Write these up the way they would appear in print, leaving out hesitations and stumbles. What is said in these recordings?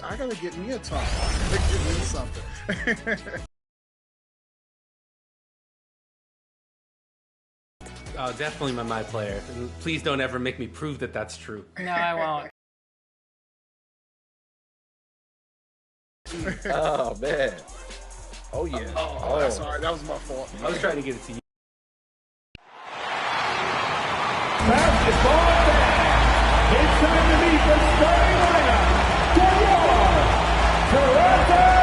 I gotta get me a top. Give me something. Oh, definitely my player. And please don't ever make me prove that that's true. No, I won't. Oh, man. Oh, yeah. Oh, sorry. That was my fault. I was trying to get it to you. Basketball back. It's time to meet the starting lineup. Toronto Raptors.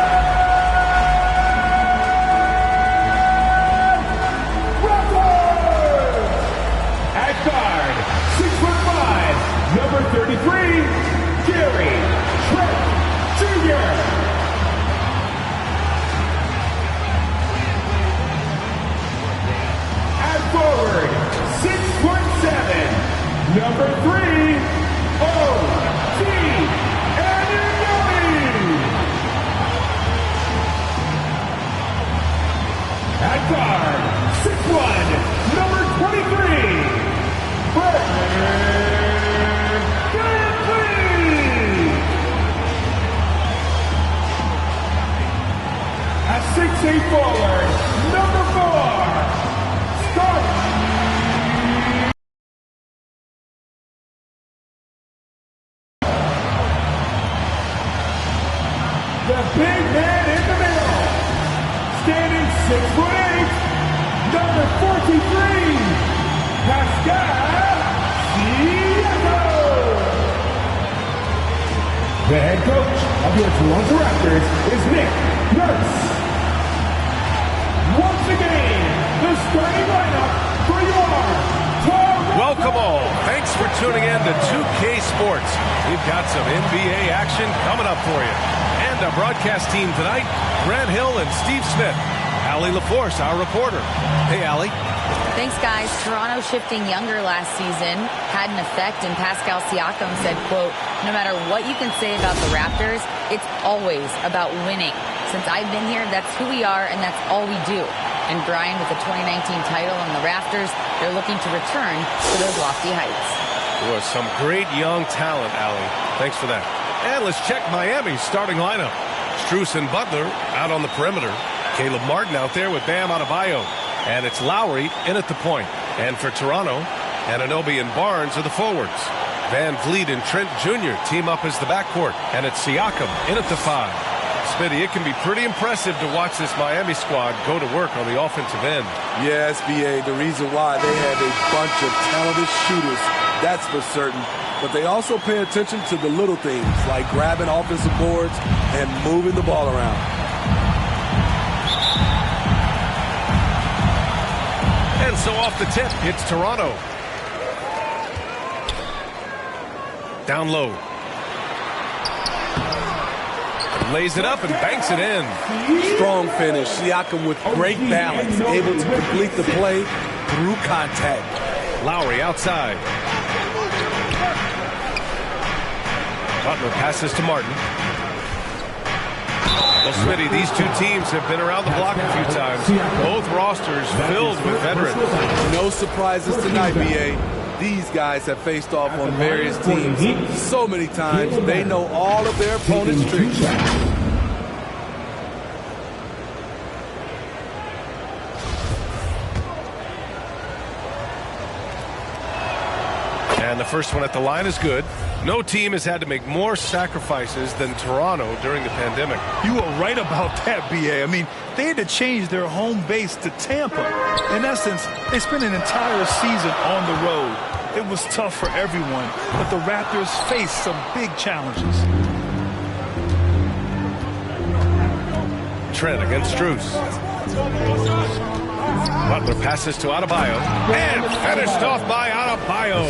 At guard, 6'5", number 33, Gary Trent Jr. At forward, 6'7", number 3, O.T. Anunoby. At guard, 6'1", number 23, Brandon Lee. At 6'8" forward, number 4, Scott. The big man in the middle, standing 6'8", number 43, Pascal Siakam. The head coach of your Toronto Raptors is Nick Nurse. Once again, the starting lineup for your Toronto. Welcome all. Thanks for tuning in to 2K Sports. We've got some NBA action coming up for you. And our broadcast team tonight, Grant Hill and Steve Smith. Allie LaForce, our reporter. Hey, Allie. Thanks, guys. Toronto shifting younger last season had an effect, and Pascal Siakam said, quote, "No matter what you can say about the Raptors, it's always about winning. Since I've been here, that's who we are, and that's all we do." And Brian, with the 2019 title on the Raptors, they're looking to return to those lofty heights. There was some great young talent, Allie. Thanks for that. And let's check Miami's starting lineup. Strus and Butler out on the perimeter. Caleb Martin out there with Bam Adebayo. And it's Lowry in at the point. And for Toronto, Anunoby and Barnes are the forwards. Van Vliet and Trent Jr. team up as the backcourt. And it's Siakam in at the 5. Smitty, it can be pretty impressive to watch this Miami squad go to work on the offensive end. Yeah, SBA, the reason why they have a bunch of talented shooters, that's for certain. But they also pay attention to the little things, like grabbing offensive boards and moving the ball around. And so off the tip, it's Toronto. Down low. Lays it up and banks it in. Strong finish. Siakam with great balance, able to complete the play through contact. Lowry outside. Butler passes to Martin. Well, Smitty, these two teams have been around the block a few times. Both rosters filled with veterans. No surprises tonight, BA. These guys have faced off on various teams so many times, they know all of their opponent's tricks. And the first one at the line is good. No team has had to make more sacrifices than Toronto during the pandemic. You are right about that, BA. I mean, they had to change their home base to Tampa. In essence, they spent an entire season on the road. It was tough for everyone, but the Raptors faced some big challenges. Trent against Strus. Butler passes to Adebayo. And finished off by Adebayo.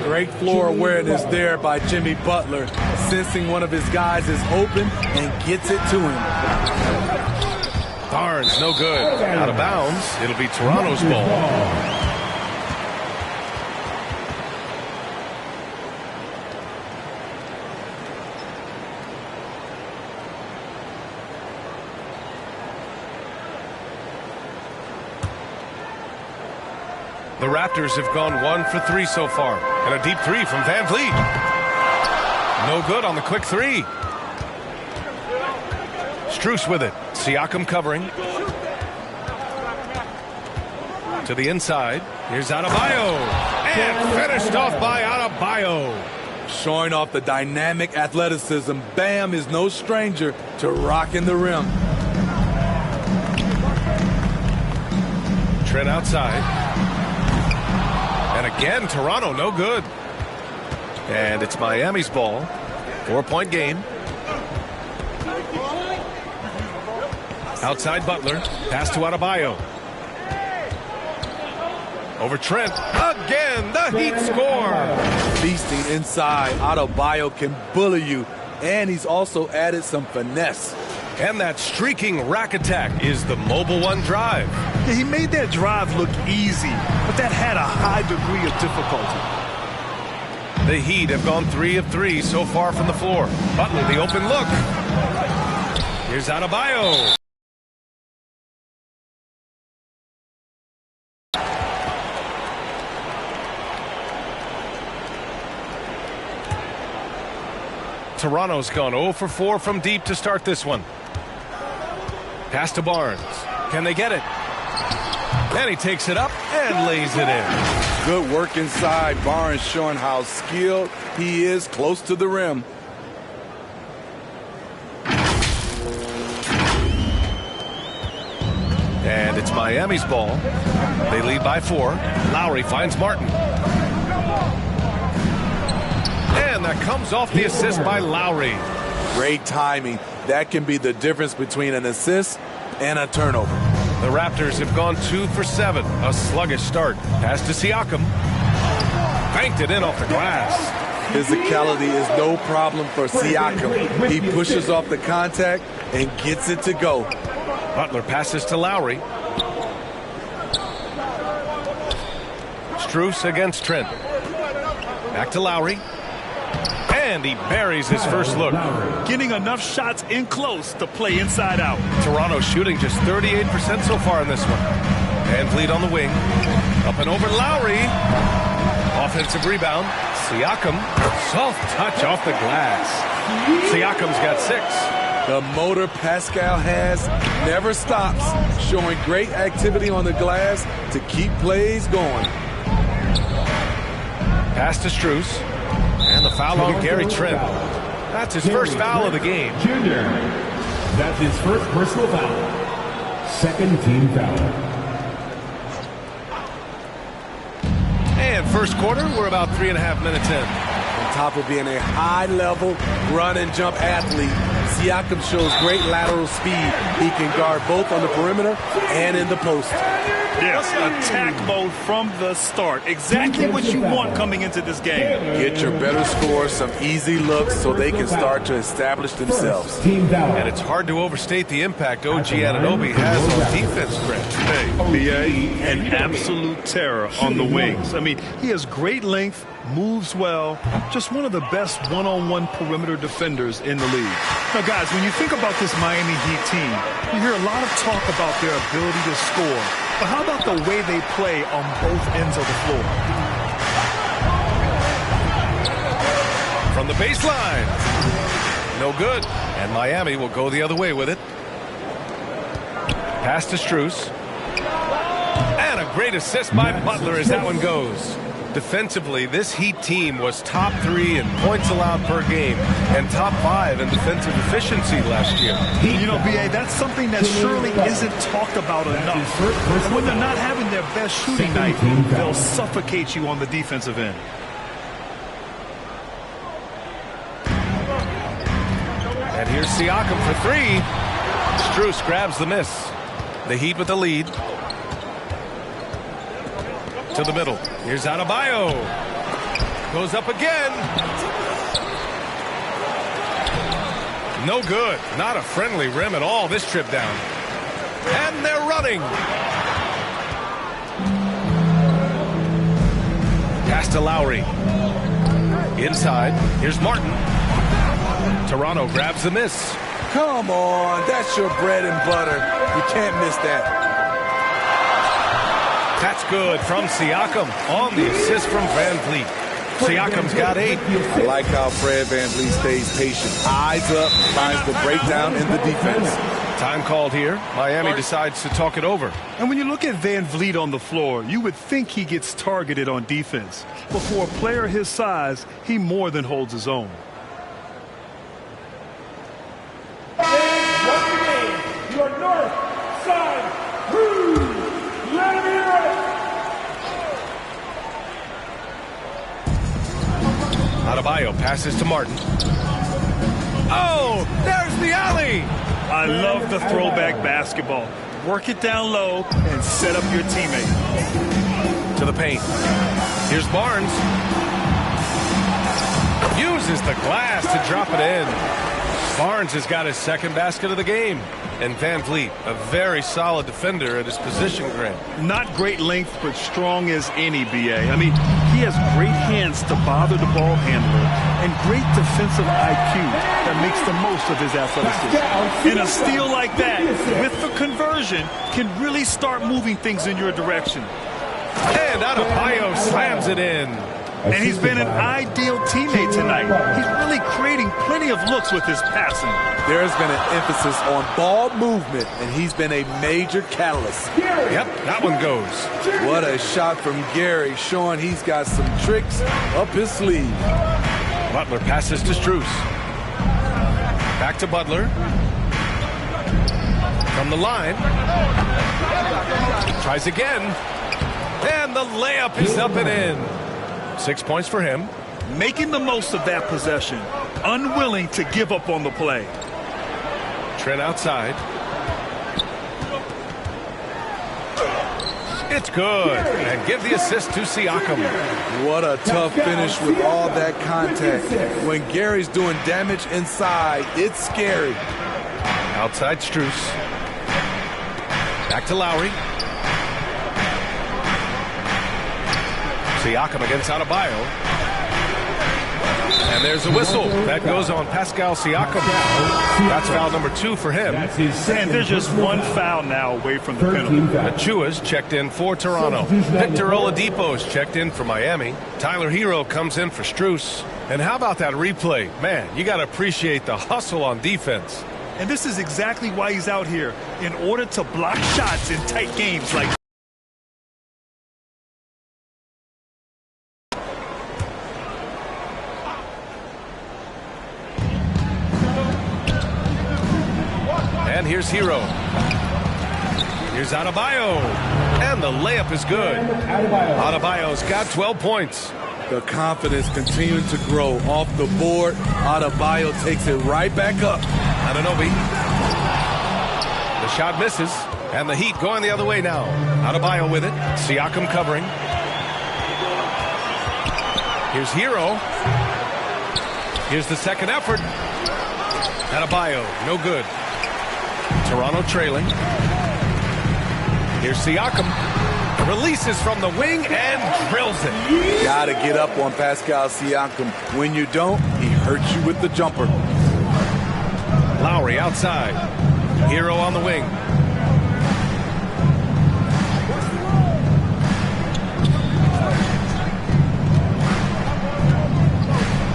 Great floor awareness there by Jimmy Butler, sensing one of his guys is open and gets it to him. Barnes, no good. Out of bounds. It'll be Toronto's ball. The Raptors have gone 1 for 3 so far. And a deep three from Van Vliet. No good on the quick three. Strus with it. Siakam covering. To the inside. Here's Adebayo. And finished off by Adebayo. Showing off the dynamic athleticism, Bam is no stranger to rocking the rim. Trent outside. And again, Toronto, no good. And it's Miami's ball. 4-point game. Outside Butler. Pass to Adebayo. Over Trent. Again, the Heat score. Feasting inside. Adebayo can bully you. And he's also added some finesse. And that streaking rack attack is the Mobile One drive. Yeah, he made that drive look easy, but that had a high degree of difficulty. The Heat have gone 3 of 3 so far from the floor. Butler, the open look. Here's Adebayo. Toronto's gone 0 for 4 from deep to start this one. Pass to Barnes. Can they get it? And he takes it up and lays it in. Good work inside. Barnes showing how skilled he is close to the rim. And it's Miami's ball. They lead by 4. Lowry finds Martin. And that comes off the assist by Lowry. Great timing. That can be the difference between an assist and a turnover. The Raptors have gone 2 for 7. A sluggish start. Pass to Siakam. Banked it in off the glass. Physicality is no problem for Siakam. He pushes off the contact and gets it to go. Butler passes to Lowry. Strus against Trent. Back to Lowry. And he buries his first look. Getting enough shots in close to play inside out. Toronto shooting just 38% so far in this one. Van Vliet on the wing. Up and over Lowry. Offensive rebound. Siakam. Soft touch off the glass. Siakam's got 6. The motor Pascal has never stops. Showing great activity on the glass to keep plays going. Pass to Strus. And the foul on Gary Trent. That's his first foul of the game. Junior. That's his first personal foul. Second team foul. And first quarter, we're about 3.5 minutes in. On top of being a high-level run-and-jump athlete, Siakam shows great lateral speed. He can guard both on the perimeter and in the post. Yes, attack mode from the start. Exactly what you want coming into this game. Get your better scores some easy looks so they can start to establish themselves. And it's hard to overstate the impact OG Anunoby has on defense, Brent. Hey, B.A., an absolute terror on the wings. I mean, he has great length, moves well, just one of the best one-on-one perimeter defenders in the league. Now, guys, when you think about this Miami Heat team, you hear a lot of talk about their ability to score. But how about the way they play on both ends of the floor? From the baseline. No good. And Miami will go the other way with it. Pass to Strus. And a great assist by Butler as that one goes. Defensively, this Heat team was top 3 in points allowed per game and top 5 in defensive efficiency last year. You know, B.A., that's something that surely isn't talked about enough. When they're not having their best shooting night, they'll suffocate you on the defensive end. And here's Siakam for 3. Strus grabs the miss. The Heat with the lead. To the middle. Here's Adebayo. Goes up again. No good. Not a friendly rim at all this trip down. And they're running. Pass to Lowry. Inside. Here's Martin. Toronto grabs the miss. Come on. That's your bread and butter. You can't miss that. That's good from Siakam on the assist from Van Vliet. Siakam's got 8. I like how Fred Van Vliet stays patient. Eyes up, finds the breakdown in the defense. Time called here. Miami decides to talk it over. And when you look at Van Vliet on the floor, you would think he gets targeted on defense. But for a player his size, he more than holds his own. Your north side crew. Let me hear it. Adebayo passes to Martin. Oh, there's the alley. I love the throwback basketball. Work it down low and set up your teammate. To the paint. Here's Barnes. Uses the glass to drop it in. Barnes has got his second basket of the game. And Van Vliet, a very solid defender at his position, Grant. Not great length, but strong as any, B.A. I mean, he has great hands to bother the ball handler and great defensive IQ that makes the most of his athleticism. And a steal like that, with the conversion, can really start moving things in your direction. And Adebayo slams it in. And he's been an ideal teammate tonight. He's really creating plenty of looks with his passing. There's been an emphasis on ball movement, and he's been a major catalyst. Yep, that one goes. What a shot from Gary, showing he's got some tricks up his sleeve. Butler passes to Strus. Back to Butler. From the line. Tries again. And the layup is up and in. 6 points for him. Making the most of that possession. Unwilling to give up on the play. Trent outside. It's good. And give the assist to Siakam. What a tough finish with all that contact. When Gary's doing damage inside, it's scary. Outside Strus. Back to Lowry. Siakam against Adebayo. And there's a whistle. That goes on Pascal Siakam. That's foul number 2 for him. And there's just one foul now away from the penalty. Achua's checked in for Toronto. Victor Oladipo's checked in for Miami. Tyler Hero comes in for Strus. And how about that replay? Man, you got to appreciate the hustle on defense. And this is exactly why he's out here, in order to block shots in tight games like And here's Hero. Here's Adebayo. And the layup is good. Adebayo's got 12 points. The confidence continuing to grow off the board. Adebayo takes it right back up. Anunoby. The shot misses. And the Heat going the other way now. Adebayo with it. Siakam covering. Here's Hero. Here's the second effort. Adebayo, no good. Toronto trailing. Here's Siakam. Releases from the wing and drills it. Got to get up on Pascal Siakam. When you don't, he hurts you with the jumper. Lowry outside. Hero on the wing.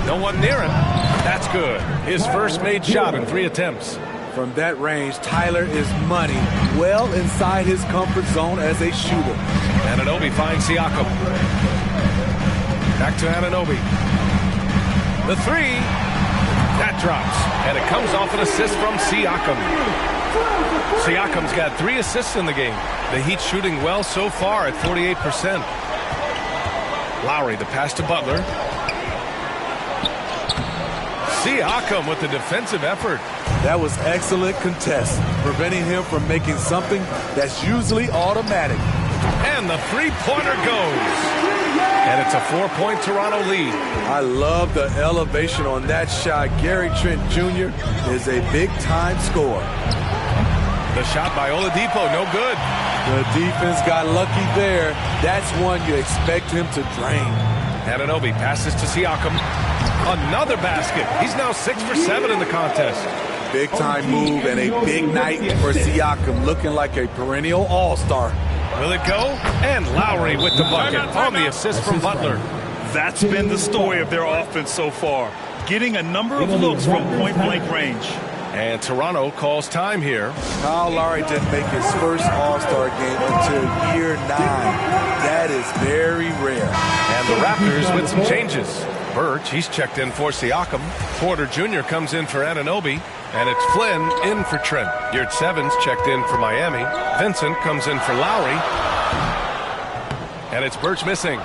No one near him. That's good. His first made shot in 3 attempts. From that range, Tyler is money, well inside his comfort zone as a shooter. Anunoby finds Siakam. Back to Anunoby. The 3. That drops. And it comes off an assist from Siakam. Siakam's got 3 assists in the game. The Heat shooting well so far at 48%. Lowry, the pass to Butler. Siakam with the defensive effort. That was excellent contest, preventing him from making something that's usually automatic. And the three-pointer goes. And it's a 4-point Toronto lead. I love the elevation on that shot. Gary Trent Jr. is a big-time scorer. The shot by Oladipo, no good. The defense got lucky there. That's one you expect him to drain. Anunoby passes to Siakam. Another basket. He's now 6 for 7 in the contest. Big time move and a big night for Siakam, looking like a perennial all-star. Will it go? And Lowry with the bucket on the assist from Butler. That's been the story of their offense so far, getting a number of looks from point-blank range. And Toronto calls time here. Kyle Lowry didn't make his first All-Star game until year 9. That is very rare. And the Raptors with some changes. Birch, he's checked in for Siakam. Porter Jr. comes in for Anunoby. And it's Flynn in for Trent. Yurt 7's checked in for Miami. Vincent comes in for Lowry. And it's Birch missing.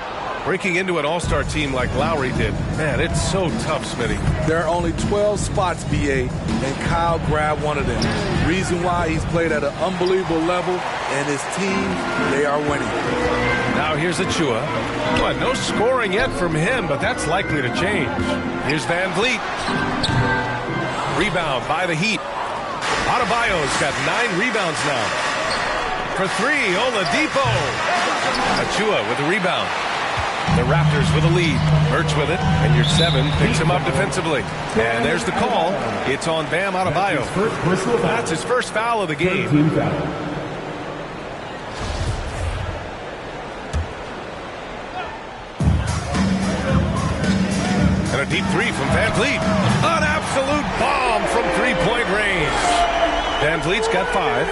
Breaking into an all-star team like Lowry did. Man, it's so tough, Smitty. There are only 12 spots, BA, and Kyle grabbed one of them. Reason why he's played at an unbelievable level, and his team, they are winning. Now here's Achua. Well, no scoring yet from him, but that's likely to change. Here's Van Vliet. Rebound by the Heat. Adebayo's got 9 rebounds now. For 3, Oladipo. Achua with the rebound. The Raptors with a lead. Birch with it, and Yurt 7 picks him up defensively. And there's the call. It's on Bam Adebayo. That's his first foul of the game. And a deep 3 from Van Vliet. An absolute bomb from three-point range. Van Vliet's got 5.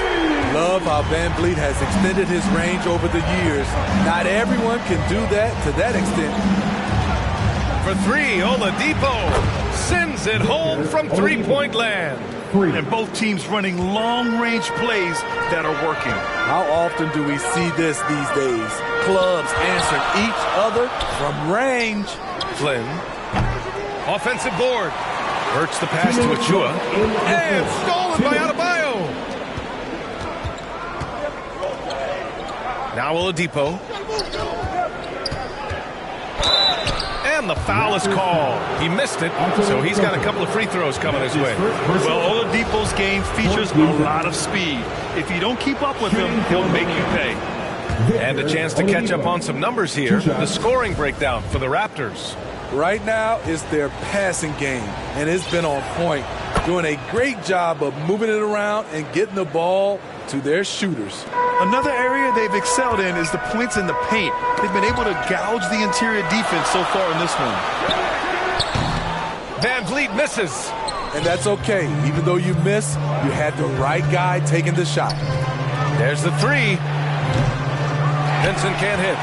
Love how Van Vliet has extended his range over the years. Not everyone can do that to that extent. For 3, Oladipo sends it home from three-point land. And both teams running long-range plays that are working. How often do we see this these days? Clubs answering each other from range. Flynn. Offensive board. Birch the pass to Achua. And stolen by Adebayo. Now Oladipo. And the foul is called. He missed it, so he's got a couple of free throws coming his way. Well, Oladipo's game features a lot of speed. If you don't keep up with him, he'll make you pay. And a chance to catch up on some numbers here. The scoring breakdown for the Raptors. Right now is their passing game, and it's been on point. Doing a great job of moving it around and getting the ball to their shooters. Another area they've excelled in is the points in the paint. They've been able to gouge the interior defense so far in this one. Van Vliet misses. And that's okay. Even though you miss, you had the right guy taking the shot. There's the 3. Vincent can't hit.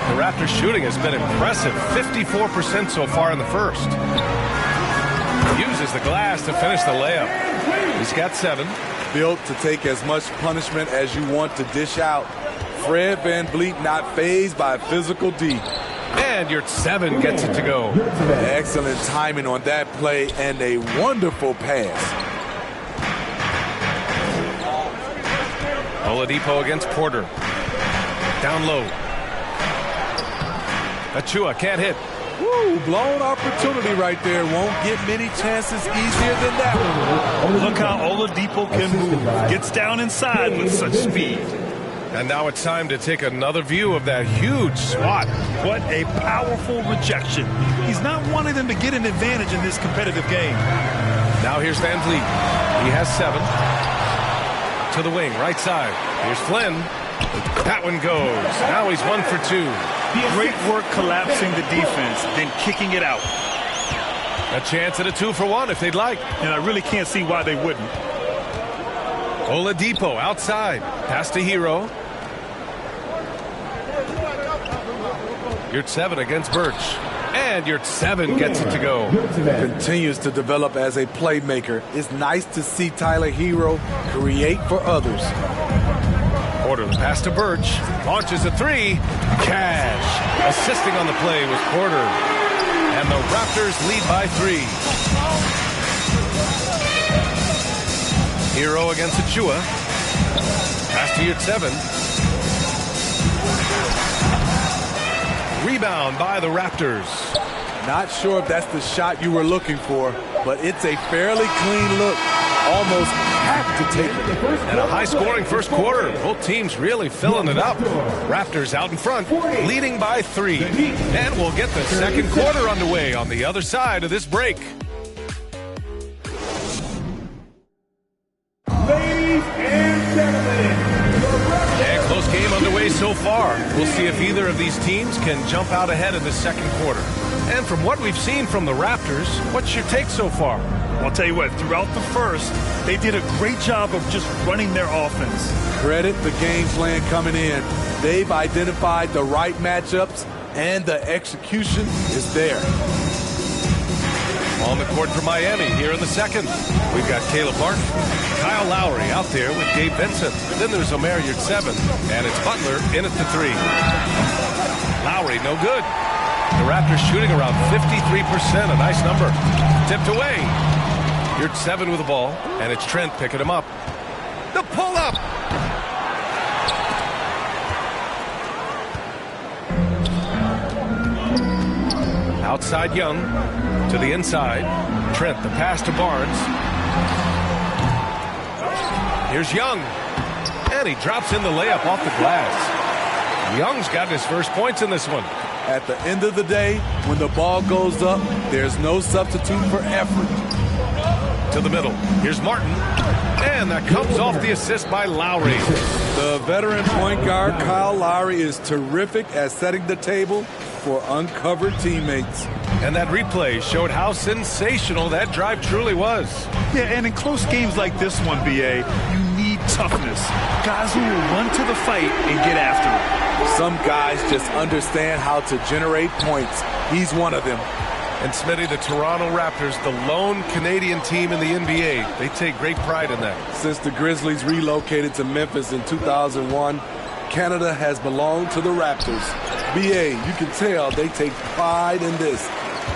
The Raptors shooting has been impressive. 54% so far in the first. Uses the glass to finish the layup. He's got 7. Built to take as much punishment as you want to dish out. Fred Van Vliet not fazed by physical D. And Yurt 7 gets it to go. Excellent timing on that play and a wonderful pass. Oladipo against Porter. Down low. Achua can't hit. Woo, blown opportunity right there. Won't get many chances easier than that one. Look how Oladipo can move. Gets down inside with such speed. And now it's time to take another view of that huge swat. What a powerful rejection. He's not wanting them to get an advantage in this competitive game. Now here's Van Vliet. He has 7. To the wing, right side. Here's Flynn. That one goes. Now he's 1 for 2. Great work collapsing the defense, then kicking it out. A chance at a 2 for 1 if they'd like. And I really can't see why they wouldn't. Oladipo outside. Pass to Hero. Yurt 7 against Birch. And Yurt 7 gets it to go. Continues to develop as a playmaker. It's nice to see Tyler Hero create for others. Porter, the pass to Birch. Launches a 3. Cash. Assisting on the play was Porter. And the Raptors lead by 3. Hero against Achua. Pass to Yurt 7. Rebound by the Raptors. Not sure if that's the shot you were looking for, but it's a fairly clean look. Almost have to take it. And a high-scoring first quarter. Both teams really filling it up. Raptors out in front, leading by 3. And we'll get the second quarter underway on the other side of this break. Ladies and gentlemen, And close game far. We'll see if either of these teams can jump out ahead in the second quarter. And from what we've seen from the Raptors, what's your take so far? I'll tell you what, throughout the first, they did a great job of just running their offense. Credit the game plan coming in. They've identified the right matchups, and the execution is there. On the court for Miami here in the second. We've got Caleb Martin, Kyle Lowry out there with Gabe Vincent. Then there's Omer Yurtseven, and it's Butler in at the 3. Lowry, no good. The Raptors shooting around 53%, a nice number. Tipped away. Yurtseven with the ball, and it's Trent picking him up. The pull-up. Outside Young to the inside. Trent, the pass to Barnes. Here's Young. And he drops in the layup off the glass. Young's gotten his first points in this one. At the end of the day, when the ball goes up, there's no substitute for effort. To the middle. Here's Martin. And that comes off the assist by Lowry. The veteran point guard, Kyle Lowry, is terrific at setting the table for uncovered teammates. And that replay showed how sensational that drive truly was. Yeah, and in close games like this one, B.A., you need toughness. Guys who will run to the fight and get after it. Some guys just understand how to generate points. He's one of them. And Smitty, the Toronto Raptors, the lone Canadian team in the NBA, they take great pride in that. Since the Grizzlies relocated to Memphis in 2001, Canada has belonged to the Raptors. B.A., you can tell they take pride in this.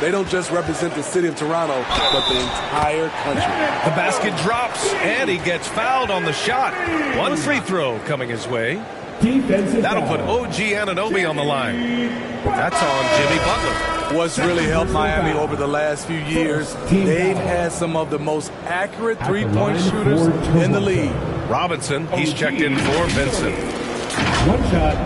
They don't just represent the city of Toronto, but the entire country. The basket drops, and he gets fouled on the shot. One free throw coming his way. That'll put OG Anunoby on the line. That's on Jimmy Butler. What's really helped Miami over the last few years, they've had some of the most accurate three-point shooters in the league. Robinson, he's checked in for Vincent. One shot.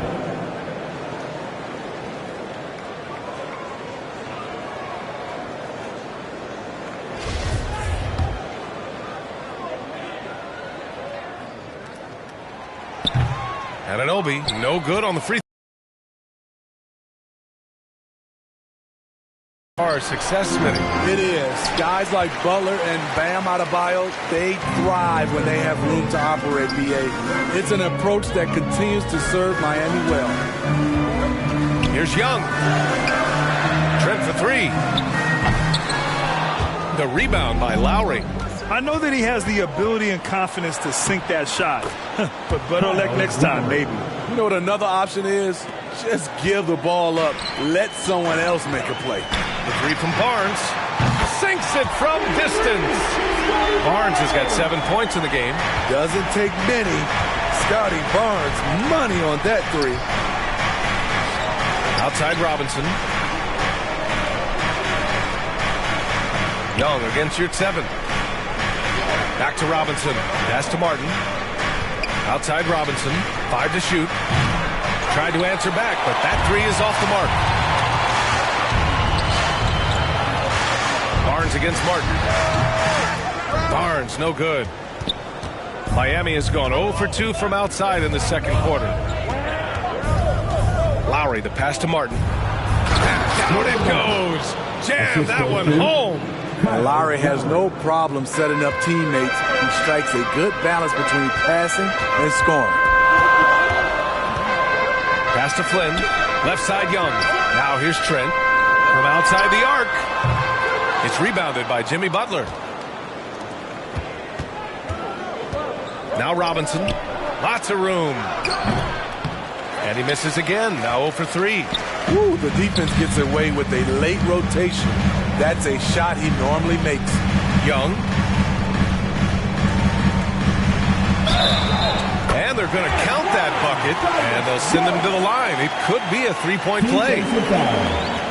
Anunoby, no good on the free throw. Our success, Smitty. It is. Guys like Butler and Bam Adebayo, they thrive when they have room to operate, B.A. It's an approach that continues to serve Miami well. Here's Young. Trent for 3. The rebound by Lowry. I know that he has the ability and confidence to sink that shot. But better luck next time, maybe. You know what another option is? Just give the ball up. Let someone else make a play. The 3 from Barnes. Sinks it from distance. Barnes has got 7 points in the game. Doesn't take many. Scotty Barnes, money on that 3. Outside Robinson. Young against Yurtseven. Back to Robinson. Pass to Martin. Outside Robinson. 5 to shoot. Tried to answer back, but that 3 is off the mark. Barnes against Martin. Barnes, no good. Miami has gone 0 for 2 from outside in the second quarter. Lowry, the pass to Martin. Down it goes. Jam that one home. Lowry has no problem setting up teammates. He strikes a good balance between passing and scoring. Pass to Flynn. Left side Young. Now here's Trent. From outside the arc. It's rebounded by Jimmy Butler. Now Robinson. Lots of room. And he misses again. Now 0 for 3. Woo, the defense gets away with a late rotation. That's a shot he normally makes. Young. And they're going to count that bucket, and they'll send him to the line. It could be a 3-point play.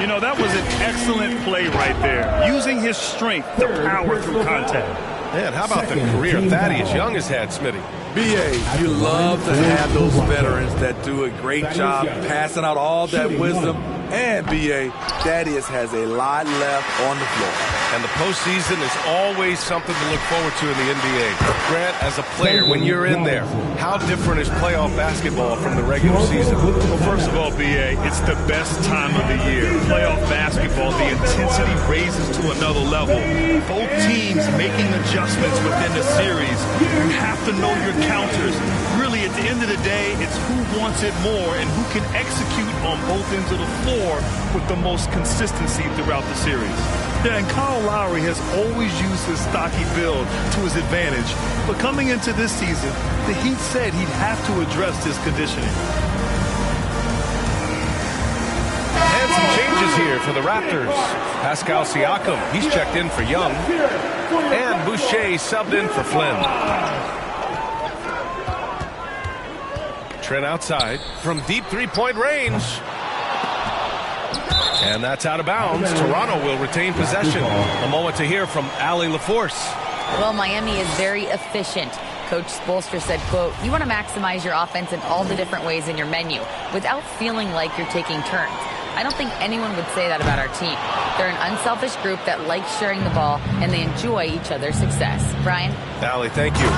You know, that was an excellent play right there. Using his strength to power through contact. Man, how about the career Thaddeus Young has had, Smitty? B.A., you love to have those veterans that do a great job passing out all that wisdom. And, B.A., Thaddeus has a lot left on the floor. And the postseason is always something to look forward to in the NBA. Grant, as a player, when you're in there, how different is playoff basketball from the regular season? Well, first of all, B.A., it's the best time of the year. Playoff basketball, the intensity raises to another level. Both teams making adjustments within the series. You have to know your counters. Really, at the end of the day, it's who wants it more and who can execute on both ends of the floor with the most consistency throughout the series. Yeah, and Kyle Lowry has always used his stocky build to his advantage. But coming into this season, the Heat said he'd have to address his conditioning. And some changes here for the Raptors. Pascal Siakam, he's checked in for Young. And Boucher subbed in for Flynn. Trent outside from deep three-point range. And that's out of bounds. Toronto will retain possession. A moment to hear from Allie LaForce. Well, Miami is very efficient. Coach Spoelstra said, quote, you want to maximize your offense in all the different ways in your menu without feeling like you're taking turns. I don't think anyone would say that about our team. They're an unselfish group that likes sharing the ball, and they enjoy each other's success. Brian? Allie, thank you.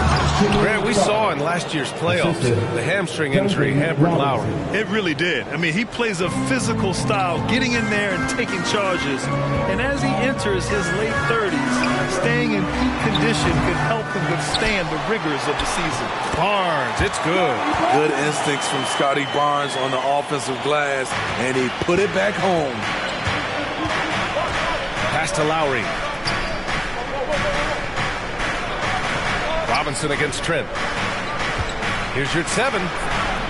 Grant, we saw in last year's playoffs the hamstring injury hampered Lowry. It really did. I mean, he plays a physical style, getting in there and taking charges. And as he enters his late 30s, staying in peak condition could help him withstand the rigors of the season. Barnes, it's good. Good instincts from Scotty Barnes on the offensive glass, and he put it back home. Pass to Lowry. Robinson against Trent. Here's Yurtseven.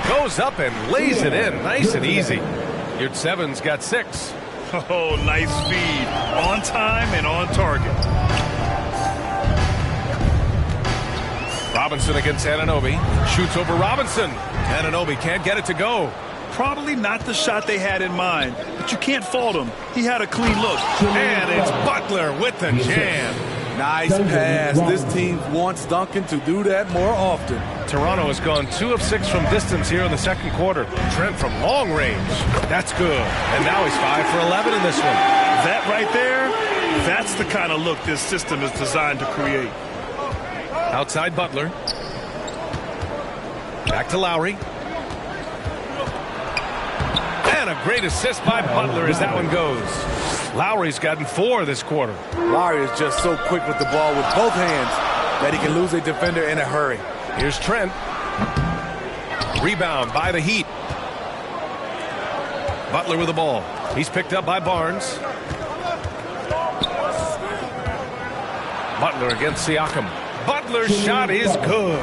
Goes up and lays it in. Nice and easy. Yurtseven's got 6. Oh, nice speed. On time and on target. Robinson against Anunoby. Shoots over Robinson. Anunoby can't get it to go. Probably not the shot they had in mind, but you can't fault him. He had a clean look. And it's Butler with the jam. Nice pass. This team wants Duncan to do that more often. Toronto has gone 2 of 6 from distance here in the second quarter. Trent from long range. That's good. And now he's 5 for 11 in this one. That right there, that's the kind of look this system is designed to create. Outside Butler. Back to Lowry. And a great assist by Butler as that one goes. Lowry's gotten 4 this quarter. Lowry is just so quick with the ball with both hands that he can lose a defender in a hurry. Here's Trent. Rebound by the Heat. Butler with the ball. He's picked up by Barnes. Butler against Siakam. Butler's shot is good.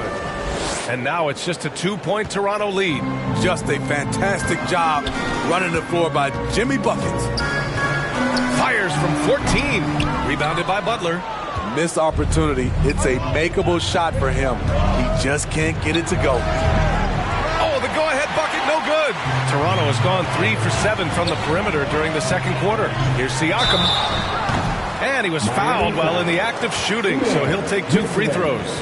And now it's just a 2-point Toronto lead. Just a fantastic job running the floor by Jimmy Buckets. Fires from 14. Rebounded by Butler. Missed opportunity. It's a makeable shot for him. He just can't get it to go. Oh, the go-ahead bucket, no good. Toronto has gone 3 for 7 from the perimeter during the second quarter. Here's Siakam. And he was fouled while in the act of shooting, so he'll take 2 free throws.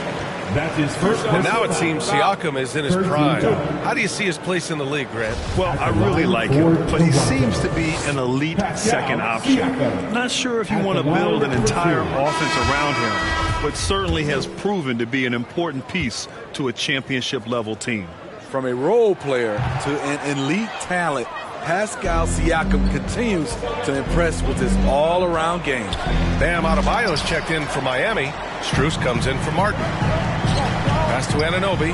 That's his first. And now it seems Siakam is in his prime. How do you see his place in the league, Grant? Well, I really like him, but he seems to be an elite second option. Not sure if you want to build an entire offense around him, but certainly has proven to be an important piece to a championship-level team. From a role player to an elite talent, Pascal Siakam continues to impress with his all-around game. Bam Adebayo's checked in for Miami. Strus comes in for Martin. Pass to Anunoby.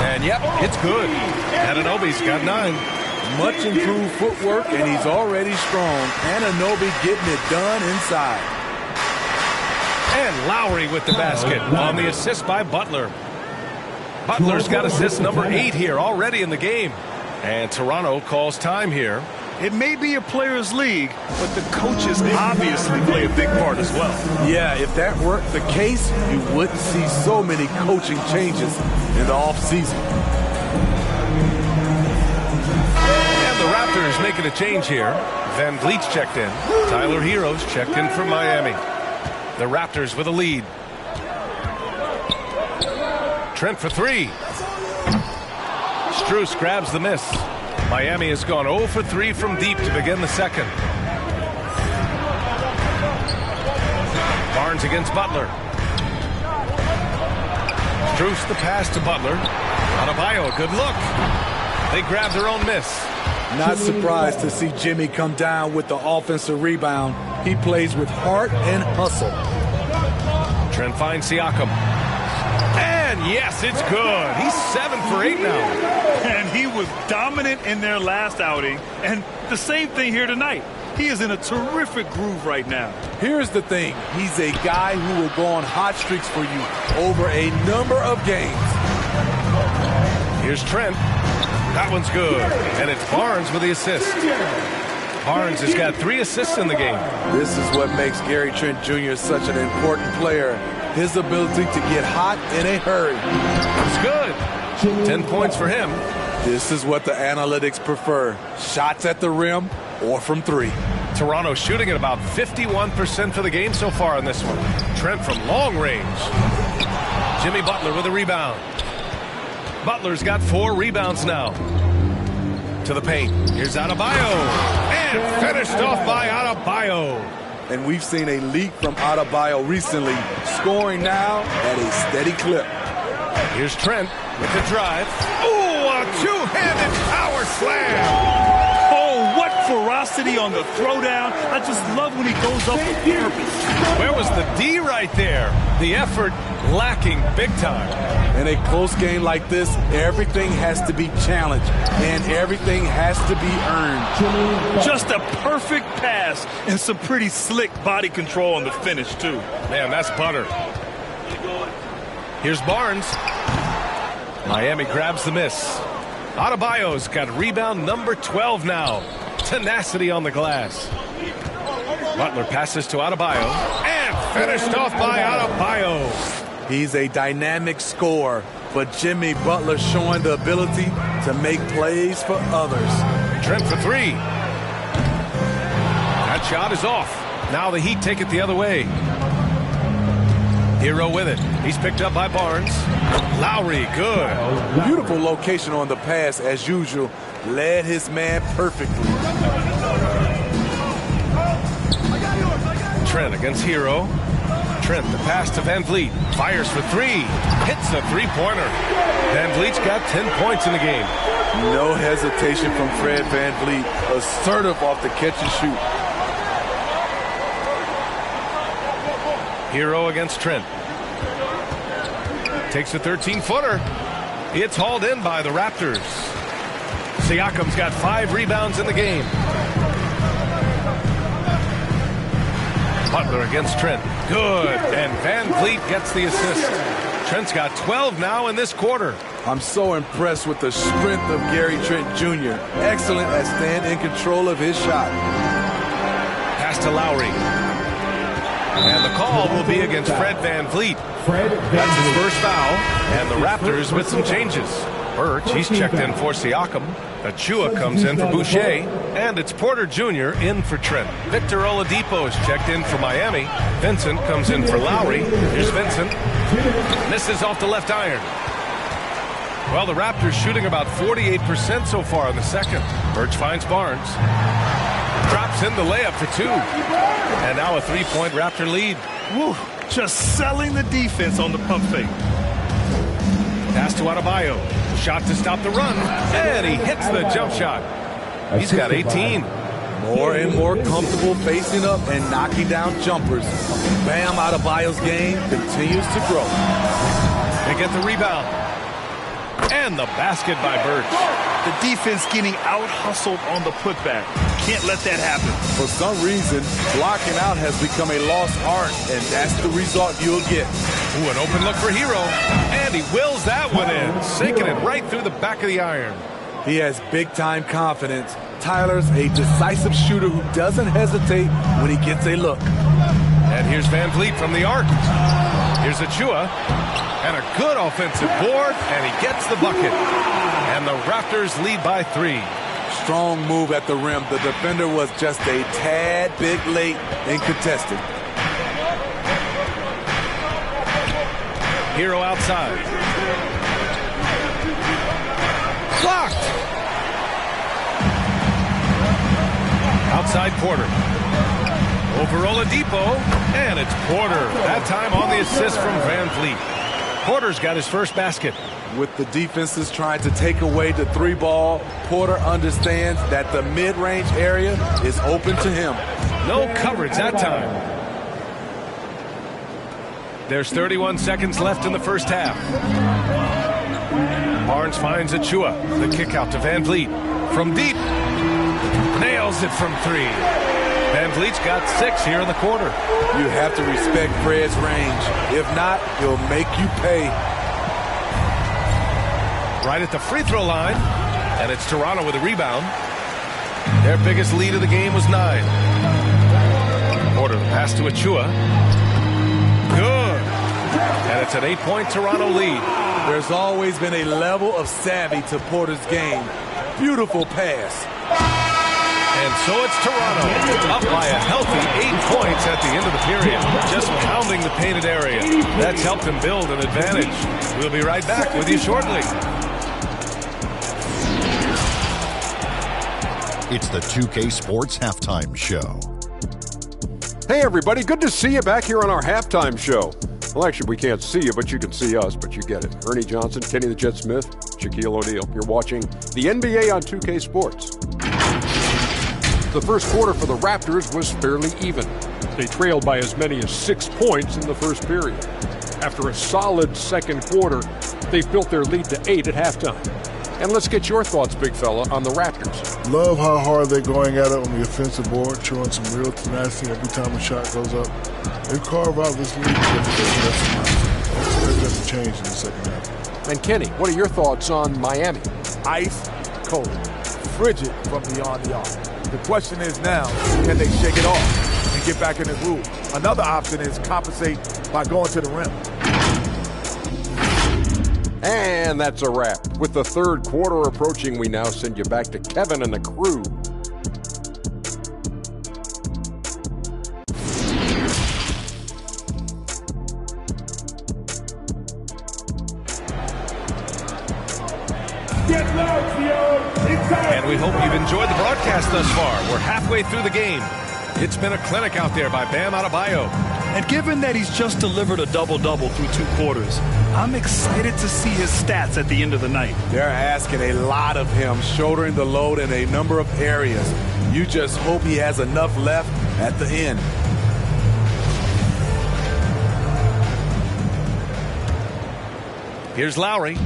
And yep, it's good. Anunoby's got 9. Much improved footwork, and he's already strong. Anunoby getting it done inside. And Lowry with the basket on the assist by Butler. Butler's got assist number 8 here already in the game. And Toronto calls time here. It may be a players' league, but the coaches obviously play a big part as well. Yeah, if that weren't the case, you wouldn't see so many coaching changes in the offseason. And the Raptors making a change here. Van Vliet's checked in. Tyler Hero's checked in for Miami. The Raptors with a lead. Trent for 3. Strus grabs the miss. Miami has gone 0 for 3 from deep to begin the second. Barnes against Butler. Strus the pass to Butler. Adebayo, good look. They grab their own miss. Not surprised to see Jimmy come down with the offensive rebound. He plays with heart and hustle. Trent finds Siakam. And yes, it's good. He's 7 for 8 now. And he was dominant in their last outing. And the same thing here tonight. He is in a terrific groove right now. Here's the thing. He's a guy who will go on hot streaks for you over a number of games. Here's Trent. That one's good. And it's Barnes with the assist. Barnes has got 3 assists in the game. This is what makes Gary Trent Jr. such an important player. His ability to get hot in a hurry. It's good. 10 points for him. This is what the analytics prefer. Shots at the rim or from 3. Toronto shooting at about 51% for the game so far in this one. Trent from long range. Jimmy Butler with a rebound. Butler's got 4 rebounds now. To the paint. Here's Adebayo. And finished off by Adebayo. And we've seen a leak from Adebayo recently, scoring now at a steady clip. Here's Trent with the drive. Ooh, a two-handed power slam. Oh, what ferocity on the throwdown. I just love when he goes up with purpose. Where was the D right there? The effort lacking big time. In a close game like this, everything has to be challenged, and everything has to be earned. Just a perfect pass and some pretty slick body control on the finish, too. Man, that's butter. Here's Barnes. Miami grabs the miss. Adebayo's got rebound number 12 now. Tenacity on the glass. Butler passes to Adebayo. And finished off by Adebayo. He's a dynamic scorer, but Jimmy Butler showing the ability to make plays for others. Trent for 3. That shot is off. Now the Heat take it the other way. Hero with it. He's picked up by Barnes. Lowry, good. Beautiful location on the pass as usual. Led his man perfectly. Trent against Hero. Trent, the pass to Van Vliet. Fires for 3. Hits a three-pointer. Van Vliet's got 10 points in the game. No hesitation from Fred Van Vliet. Assertive off the catch and shoot. Hero against Trent. Takes a 13-footer. It's hauled in by the Raptors. Siakam's got 5 rebounds in the game. Butler against Trent. Good. And Van Vliet gets the assist. Trent's got 12 now in this quarter. I'm so impressed with the strength of Gary Trent Jr. Excellent at staying in control of his shot. Pass to Lowry. And the call will be against Fred Van Vliet. That's his first foul. And the Raptors with some changes. Birch, he's checked in for Siakam. Achua comes in for Boucher. And it's Porter Jr. in for Trent. Victor Oladipo is checked in for Miami. Vincent comes in for Lowry. Here's Vincent. Misses off the left iron. Well, the Raptors shooting about 48% so far in the second. Birch finds Barnes. Drops in the layup for 2. And now a 3-point Raptor lead. Woo, just selling the defense on the pump fake. Pass to Adebayo. Shot to stop the run. And he hits the jump shot. He's got 18. More and more comfortable facing up and knocking down jumpers. Bam Adebayo's game continues to grow. They get the rebound. And the basket by Birch. The defense getting out-hustled on the putback. Can't let that happen. For some reason, blocking out has become a lost art, and that's the result you'll get. Ooh, an open look for Hero. And he wills that one in, sinking it right through the back of the iron. He has big-time confidence. Tyler's a decisive shooter who doesn't hesitate when he gets a look. And here's Van Vliet from the arc. Here's Achua. And a good offensive board, and he gets the bucket. And the Raptors lead by 3. Strong move at the rim. The defender was just a tad bit late in contesting. Hero outside. Blocked. outside Porter. Over Oladipo, and it's Porter. That time on the assist from Van Vliet. Porter's got his first basket. With the defenses trying to take away the three ball, Porter understands that the mid-range area is open to him. No coverage that time. There's 31 seconds left in the first half. Barnes finds Achua. The kick out to Van Vliet. From deep. Nails it from three. Van Vliet's got 6 here in the quarter. You have to respect Fred's range. If not, he'll make you pay. Right at the free throw line. And it's Toronto with a rebound. Their biggest lead of the game was 9. Porter, the pass to Achua. Good. And it's an 8-point Toronto lead. There's always been a level of savvy to Porter's game. Beautiful pass. And so it's Toronto, up by a healthy 8 points at the end of the period. Just pounding the painted area. That's helped them build an advantage. We'll be right back with you shortly. It's the 2K Sports Halftime Show. Hey, everybody. Good to see you back here on our halftime show. Well, actually, we can't see you, but you can see us, but you get it. Ernie Johnson, Kenny the Jet Smith, Shaquille O'Neal. You're watching the NBA on 2K Sports. The first quarter for the Raptors was fairly even. They trailed by as many as 6 points in the first period. After a solid second quarter, they built their lead to 8 at halftime. And let's get your thoughts, big fella, on the Raptors. Love how hard they're going at it on the offensive board, showing some real tenacity every time a shot goes up. They carve out this lead for the rest of the night. Expect that to change in the second half. And Kenny, what are your thoughts on Miami? Ice cold, frigid from beyond the arc. The question is now, can they shake it off and get back in the groove? Another option is compensate by going to the rim. And that's a wrap. With the third quarter approaching, we now send you back to Kevin and the crew. And we hope you've enjoyed the broadcast thus far. We're halfway through the game. It's been a clinic out there by Bam Adebayo. And given that he's just delivered a double-double through 2 quarters, I'm excited to see his stats at the end of the night. They're asking a lot of him, shouldering the load in a number of areas. You just hope he has enough left at the end. Here's Lowry.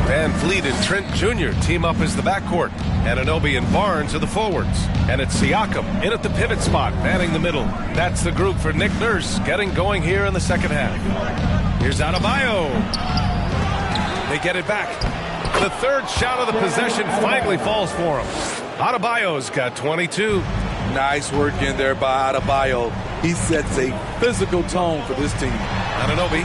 Van Vliet and Trent Jr. team up as the backcourt. Anunoby and Barnes are the forwards. And it's Siakam in at the pivot spot, manning the middle. That's the group for Nick Nurse getting going here in the second half. Here's Adebayo. They get it back. The third shot of the possession finally falls for him. Adebayo's got 22. Nice work in there by Adebayo. He sets a physical tone for this team. Anunoby.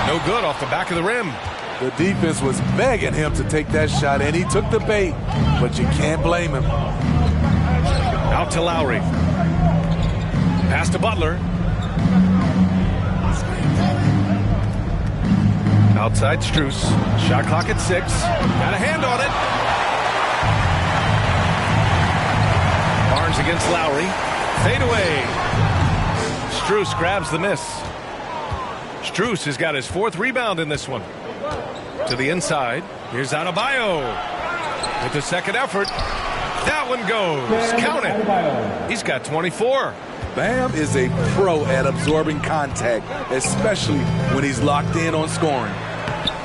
No good off the back of the rim. The defense was begging him to take that shot, and he took the bait, but you can't blame him. Out to Lowry. Pass to Butler. Outside Strus. Shot clock at 6. Got a hand on it. Barnes against Lowry. Fade away. Strus grabs the miss. Strus has got his 4th rebound in this one. To the inside. Here's Adebayo. With the second effort. That one goes. Count it. He's got 24. Bam is a pro at absorbing contact, especially when he's locked in on scoring.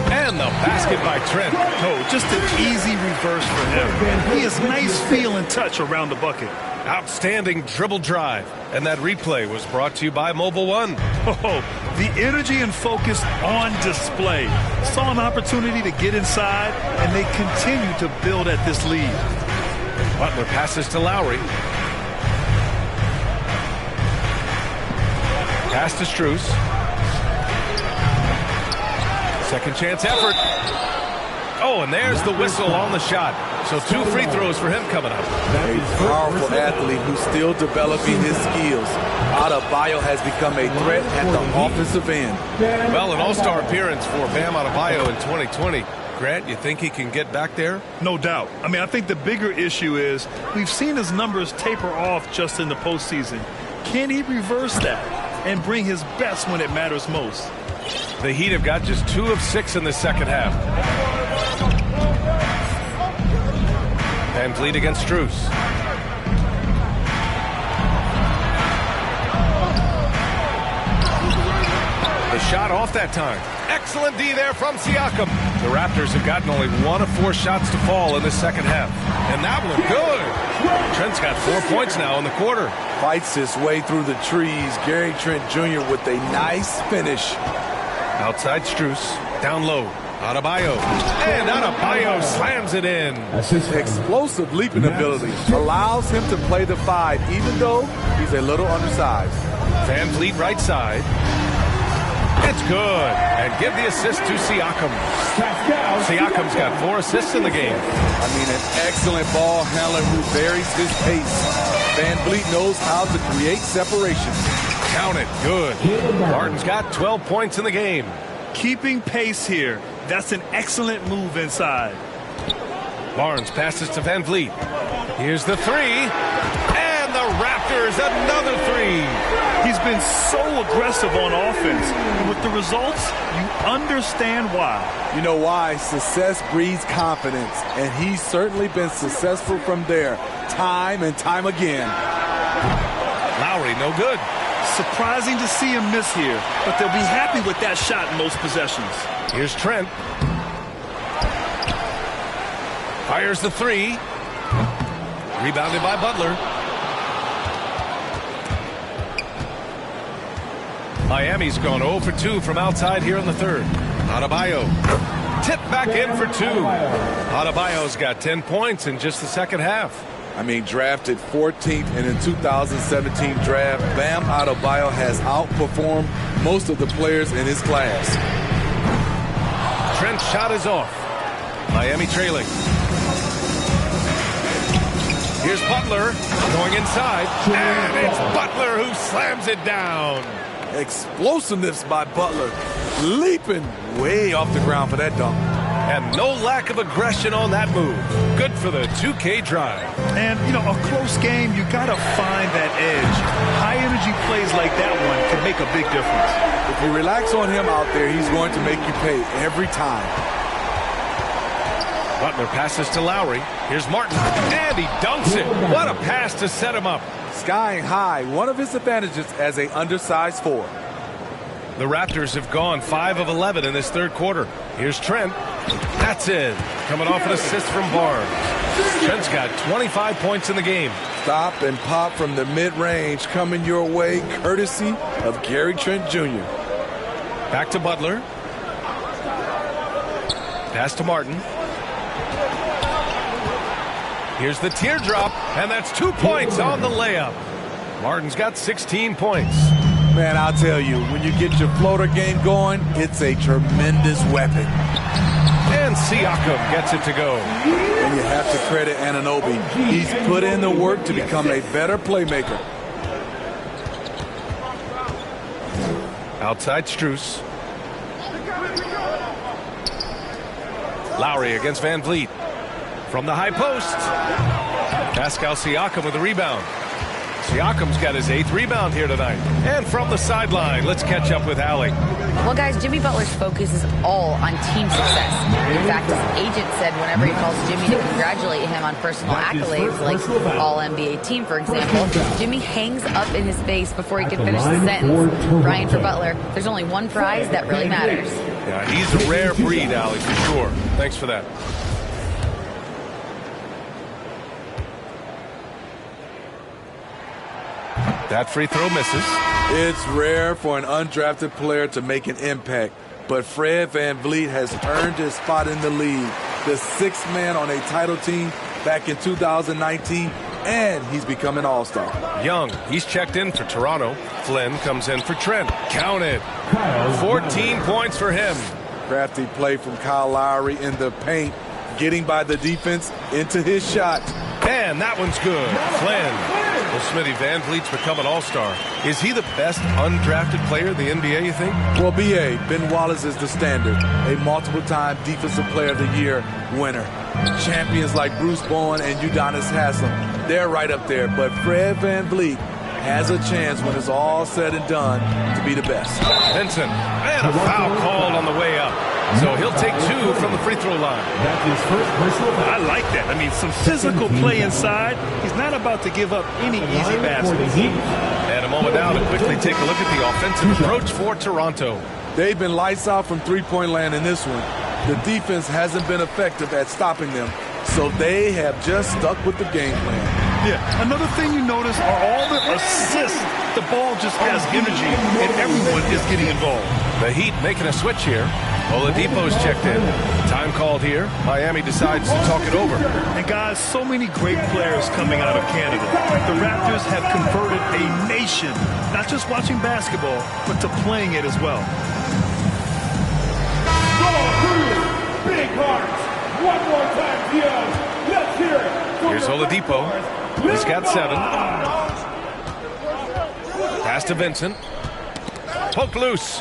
And the basket by Trent. Oh, just an easy reverse for him. He has nice feel and touch around the bucket. Outstanding dribble drive. And that replay was brought to you by Mobile One. Oh, the energy and focus on display. Saw an opportunity to get inside, and they continue to build at this lead. Butler passes to Lowry. Pass to Strus. Second chance effort. Oh, and there's the whistle on the shot. So 2 free throws for him coming up. A powerful athlete who's still developing his skills. Adebayo has become a threat at the offensive end. Well, an all-star appearance for Bam Adebayo in 2020 Grant, you think he can get back there? No doubt. I mean, I think the bigger issue is we've seen his numbers taper off just in the postseason. Can he reverse that and bring his best when it matters most? The Heat have got just 2 of 6 in the second half. Van Vliet against Strus. The shot off that time. Excellent D there from Siakam. The Raptors have gotten only 1 of 4 shots to fall in the second half. And that one good. Trent's got 4 points now in the quarter. Fights his way through the trees. Gary Trent Jr. with a nice finish. Outside Strus. Down low. Adebayo. And Adebayo slams it in. Explosive leaping ability allows him to play the 5, even though he's a little undersized. Van Vliet right side. It's good. And give the assist to Siakam. Siakam's got 4 assists in the game. I mean, an excellent ball handler who varies his pace. Van Vliet knows how to create separation. Count it. Good. Martin's got 12 points in the game. Keeping pace here. That's an excellent move inside. Barnes passes to Van Vliet. Here's the 3. And the Raptors, another 3. He's been so aggressive on offense. And with the results, you understand why. You know why? Success breeds confidence. And he's certainly been successful from there, time and time again. Lowry, no good. Surprising to see him miss here, but they'll be happy with that shot in most possessions. Here's Trent. Fires the 3. Rebounded by Butler. Miami's gone 0 for 2 from outside here in the third. Adebayo. Tip back in for 2. Adebayo's got 10 points in just the second half. I mean, drafted 14th in the 2017 draft, Bam Adebayo has outperformed most of the players in his class. Trent's shot is off. Miami trailing. Here's Butler going inside, and it's Butler who slams it down. Explosiveness by Butler, leaping way off the ground for that dunk. And no lack of aggression on that move. Good for the 2K drive. And, you know, a close game, you got to find that edge. High-energy plays like that one can make a big difference. If you relax on him out there, he's going to make you pay every time. Butler passes to Lowry. Here's Martin, and he dunks it. What a pass to set him up. Skying high, one of his advantages as an undersized forward. The Raptors have gone 5 of 11 in this third quarter. Here's Trent. That's it. Coming off an assist from Barnes. Trent's got 25 points in the game. Stop and pop from the mid-range coming your way, courtesy of Gary Trent Jr. Back to Butler. Pass to Martin. Here's the teardrop, and that's 2 points on the layup. Martin's got 16 points. Man, I'll tell you, when you get your floater game going, it's a tremendous weapon. And Siakam gets it to go. And you have to credit Anunoby. He's put in the work to become a better playmaker. Outside Strus. Lowry against Van Vliet. From the high post. Pascal Siakam with the rebound. Siakam's got his 8th rebound here tonight. And from the sideline, let's catch up with Allie. Well, guys, Jimmy Butler's focus is all on team success. In fact, his agent said whenever he calls Jimmy to congratulate him on personal accolades, like All-NBA team, for example, Jimmy hangs up in his face before he can finish the sentence. Ryan, for Butler, there's only one prize that really matters. Yeah, he's a rare breed, Allie, for sure. Thanks for that. That free throw misses. It's rare for an undrafted player to make an impact, but Fred Van Vliet has earned his spot in the league. The 6th man on a title team back in 2019, and he's become an all-star. Young, he's checked in for Toronto. Flynn comes in for Trent. Count it. 14 points for him. Crafty play from Kyle Lowry in the paint, getting by the defense into his shot. And that one's good. Flynn. Well, Smitty, Van Vliet's become an all-star. Is he the best undrafted player in the NBA, you think? Well, B.A., Ben Wallace is the standard. A multiple-time Defensive Player of the Year winner. Champions like Bruce Bowen and Udonis Haslem, they're right up there. But Fred Van Vliet has a chance when it's all said and done to be the best. Vincent, and a foul called on the way up. So he'll take 2 from the free throw line. That's his first personal foul. I like that. I mean, some physical play inside. He's not about to give up any easy baskets. And a moment now to quickly take a look at the offensive approach for Toronto. They've been lights out from three-point land in this one. The defense hasn't been effective at stopping them, so they have just stuck with the game plan. Yeah, another thing you notice are all the assists. The ball just has energy, and everyone is getting involved. The Heat making a switch here. Oladipo's checked in. Time called here. Miami decides to talk it over. And guys, so many great players coming out of Canada. The Raptors have converted a nation, not just watching basketball, but to playing it as well. Big hearts. One more time, Dion. Let's hear it. Here's Oladipo. He's got 7. Pass to Vincent. Poked loose.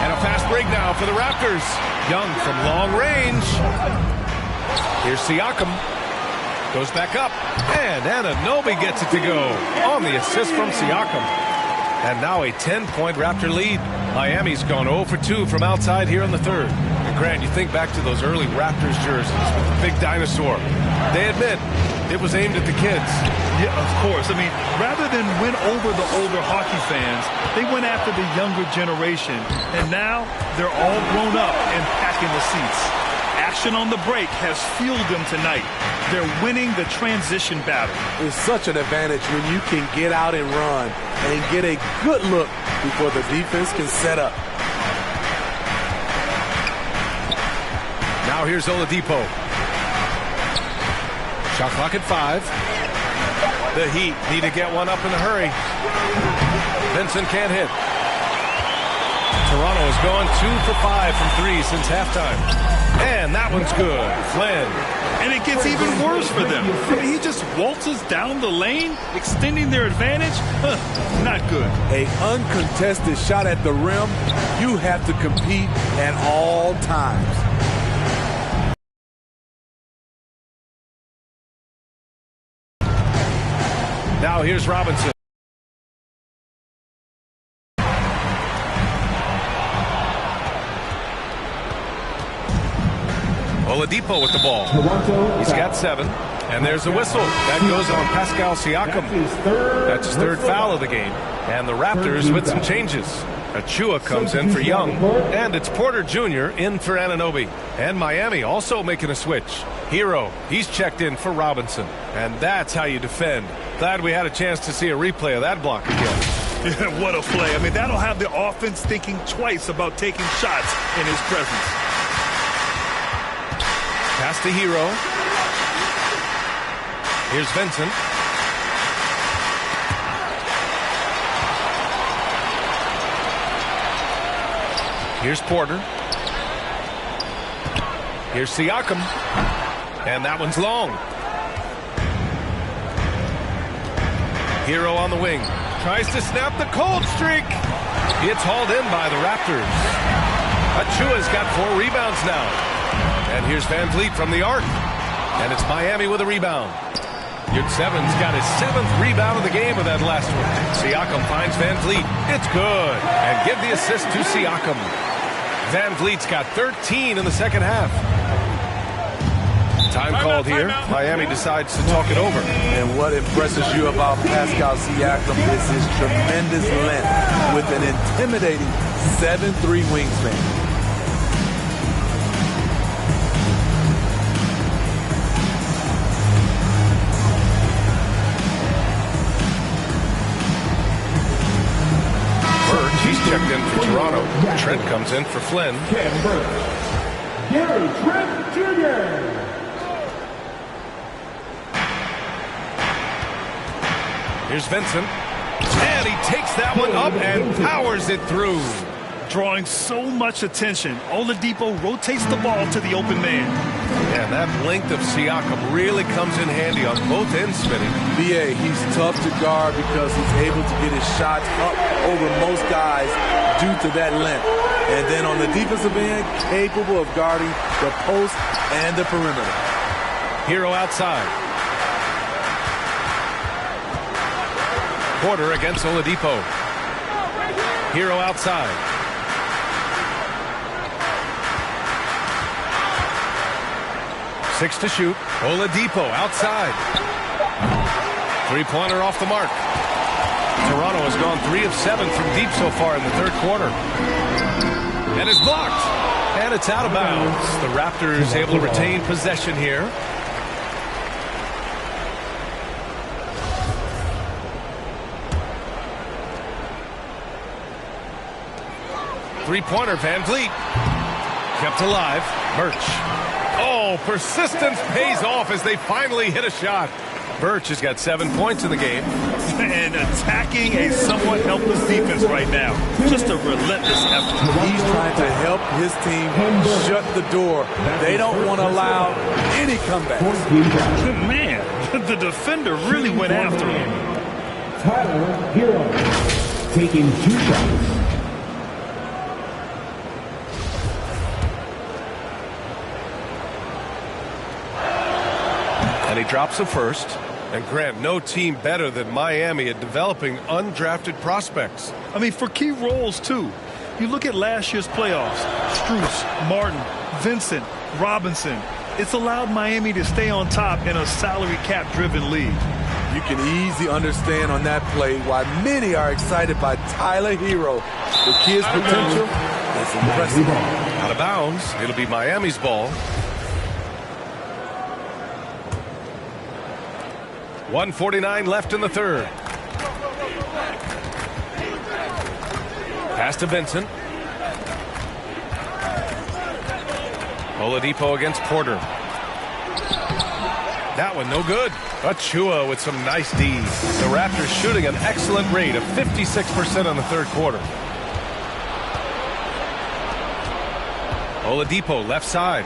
And a fast break now for the Raptors. Young from long range. Here's Siakam. Goes back up. And Anunoby gets it to go on the assist from Siakam. And now a 10-point Raptor lead. Miami's gone 0 for 2 from outside here in the third. And Grant, you think back to those early Raptors jerseys with the big dinosaur. They admit it was aimed at the kids. Yeah, of course. I mean, rather than win over the older hockey fans, they went after the younger generation. And now they're all grown up and packing the seats. Action on the break has fueled them tonight. They're winning the transition battle. It's such an advantage when you can get out and run and get a good look before the defense can set up. Now here's Oladipo. Shot clock at 5. The Heat need to get one up in a hurry. Vincent can't hit. Toronto has gone 2 for 5 from 3 since halftime. And that one's good. Flynn. And it gets even worse for them. I mean, he just waltzes down the lane, extending their advantage. Not good. A uncontested shot at the rim, you have to compete at all times. Now here's Robinson. Oladipo with the ball. He's got 7. And there's a whistle. That goes on Pascal Siakam. That's his 3rd foul of the game. And the Raptors with some changes. Achua comes in for Young. And it's Porter Jr. in for Anunoby. And Miami also making a switch. Hero, he's checked in for Robinson. And that's how you defend. Glad we had a chance to see a replay of that block again. Yeah, what a play. I mean, that'll have the offense thinking twice about taking shots in his presence. Pass to Hero. Here's Vincent. Here's Porter. Here's Siakam. And that one's long. Hero on the wing. Tries to snap the cold streak. It's hauled in by the Raptors. Achua's got 4 rebounds now. And here's Van Vliet from the arc. And it's Miami with a rebound. Yurtseven's got his 7th rebound of the game with that last one. Siakam finds Van Vliet. It's good. And give the assist to Siakam. Van Vliet's got 13 in the second half. Time called here. Miami decides to talk it over. And what impresses you about Pascal Siakam is his tremendous length with an intimidating 7'3" wingspan. He's checked in for Toronto. Trent comes in for Flynn. Gary Trent Jr. Here's Vincent. And he takes that one up and powers it through. drawing so much attention. Oladipo rotates the ball to the open man. Yeah, that length of Siakam really comes in handy on both ends, Smitty. BA, he's tough to guard because he's able to get his shots up over most guys due to that length. And then on the defensive end, capable of guarding the post and the perimeter. Hero outside. Porter against Oladipo. Hero outside. Six to shoot. Oladipo outside. Three-pointer off the mark. Toronto has gone 3 of 7 from deep so far in the third quarter. And it's blocked. And it's out of bounds. The Raptors able to retain possession here. Three-pointer, Van Vliet. Kept alive. Birch. Oh, persistence pays off as they finally hit a shot. Birch has got 7 points in the game. And attacking a somewhat helpless defense right now. Just a relentless effort. He's trying to help his team shut the door. They don't want to allow any comebacks. Man, the defender really went after him. Tyler Hero taking 2 shots. And he drops a first. And Grant, no team better than Miami at developing undrafted prospects. I mean, for key roles, too. You look at last year's playoffs. Strus, Martin, Vincent, Robinson. It's allowed Miami to stay on top in a salary cap-driven league. You can easily understand on that play why many are excited by Tyler Hero. The kid's potential is impressive. Out of bounds. It'll be Miami's ball. 1:49 left in the third. Pass to Vincent. Oladipo against Porter. That one no good. Achua with some nice D. The Raptors shooting an excellent rate of 56% in the third quarter. Oladipo left side.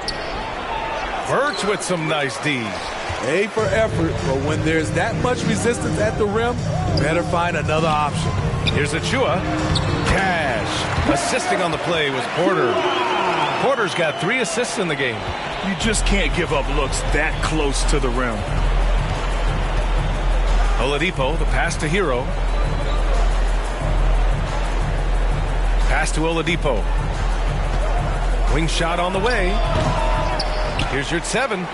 Birch with some nice D. A for effort, but when there's that much resistance at the rim, better find another option. Here's Achua. Cash. Assisting on the play was Porter. Porter's got 3 assists in the game. You just can't give up looks that close to the rim. Oladipo, the pass to Hero. Pass to Oladipo. Wing shot on the way. Here's your 7.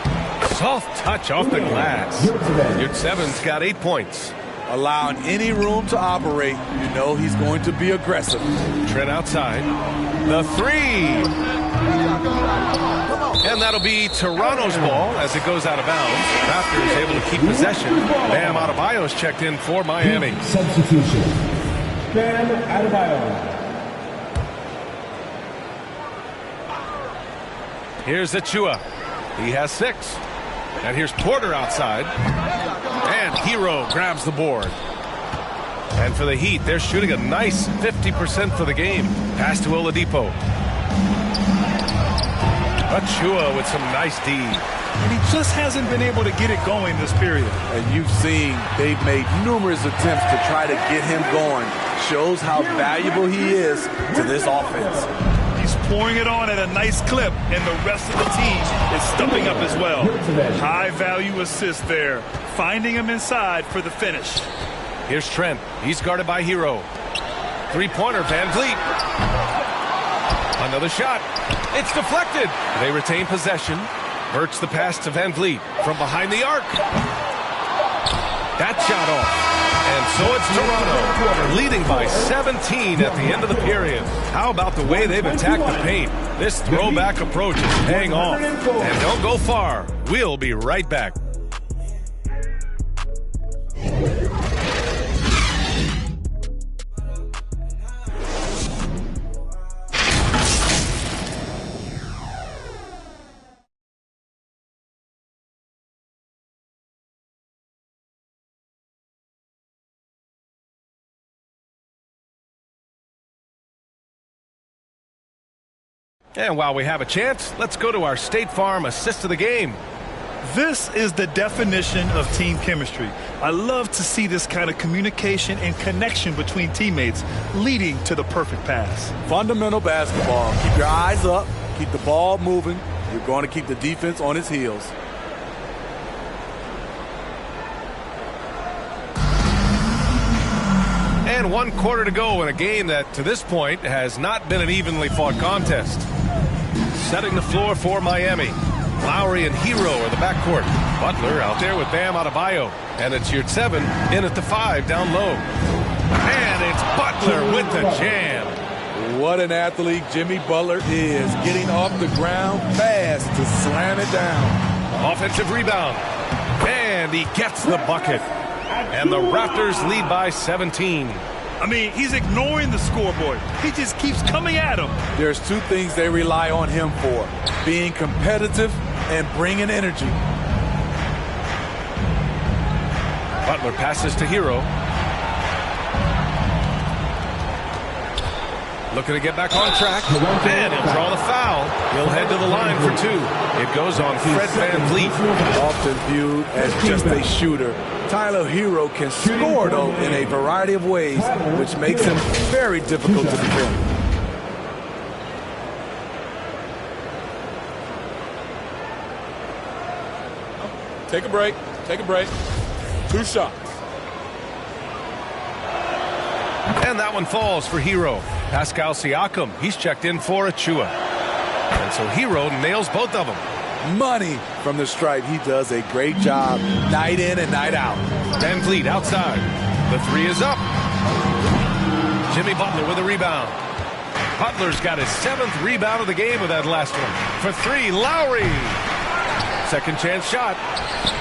Soft touch off the glass. Your 7's got 8 points. Allowing any room to operate, you know he's going to be aggressive. Trent outside. The 3. And that'll be Toronto's ball as it goes out of bounds. Raptors able to keep possession. Bam Adebayo's checked in for Miami. Substitution. Bam Adebayo. Here's Achua. He has 6. And here's Porter outside. And Hero grabs the board. And for the Heat, they're shooting a nice 50% for the game. Pass to Oladipo. Achua with some nice D. And he just hasn't been able to get it going this period. And you've seen they've made numerous attempts to try to get him going. Shows how valuable he is to this offense. He's pouring it on at a nice clip, and the rest of the team is stepping up as well. High value assist there. Finding him inside for the finish. Here's Trent. He's guarded by Hero. Three-pointer, Van Vliet. Another shot. It's deflected. They retain possession. Birch the pass to Van Vliet from behind the arc. That shot off. And so it's Toronto leading by 17 at the end of the period. How about the way they've attacked the paint? This throwback approach is paying off. And don't go far. We'll be right back. And while we have a chance, let's go to our State Farm assist of the game. This is the definition of team chemistry. I love to see this kind of communication and connection between teammates leading to the perfect pass. Fundamental basketball. Keep your eyes up. Keep the ball moving. You're going to keep the defense on its heels. And 1 quarter to go in a game that, to this point, has not been an evenly fought contest. Setting the floor for Miami. Lowry and Hero are the backcourt. Butler out there with Bam Adebayo. And it's your 7 in at the 5 down low. And it's Butler with the jam. What an athlete Jimmy Butler is. Getting off the ground fast to slam it down. Offensive rebound. And he gets the bucket. And the Raptors lead by 17. I mean, he's ignoring the scoreboard. He just keeps coming at him. There's 2 things they rely on him for. Being competitive and bringing energy. Butler passes to Hero. Looking to get back on track. And he'll draw the foul. He'll head to the line for 2. It goes on Fred VanVleet. Often viewed as just a shooter, Tyler Hero can score, though, in a variety of ways, which makes him very difficult to defend. Take a break. Take a break. 2 shots. And that one falls for Hero. Pascal Siakam, he's checked in for Achua. And so Hero nails both of them. Money from the stripe. He does a great job night in and night out. VanVleet outside. The 3 is up. Jimmy Butler with a rebound. Butler's got his 7th rebound of the game with that last one. For 3, Lowry. Second chance shot.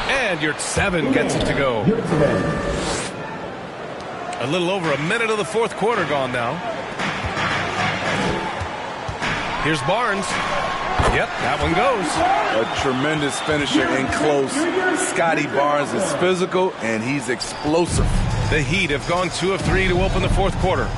And your 7 gets it to go. A little over a minute of the 4th quarter gone now. Here's Barnes. Yep, that one goes. A tremendous finisher in close. Scotty Barnes is physical, and he's explosive. The Heat have gone 2 of 3 to open the 4th quarter.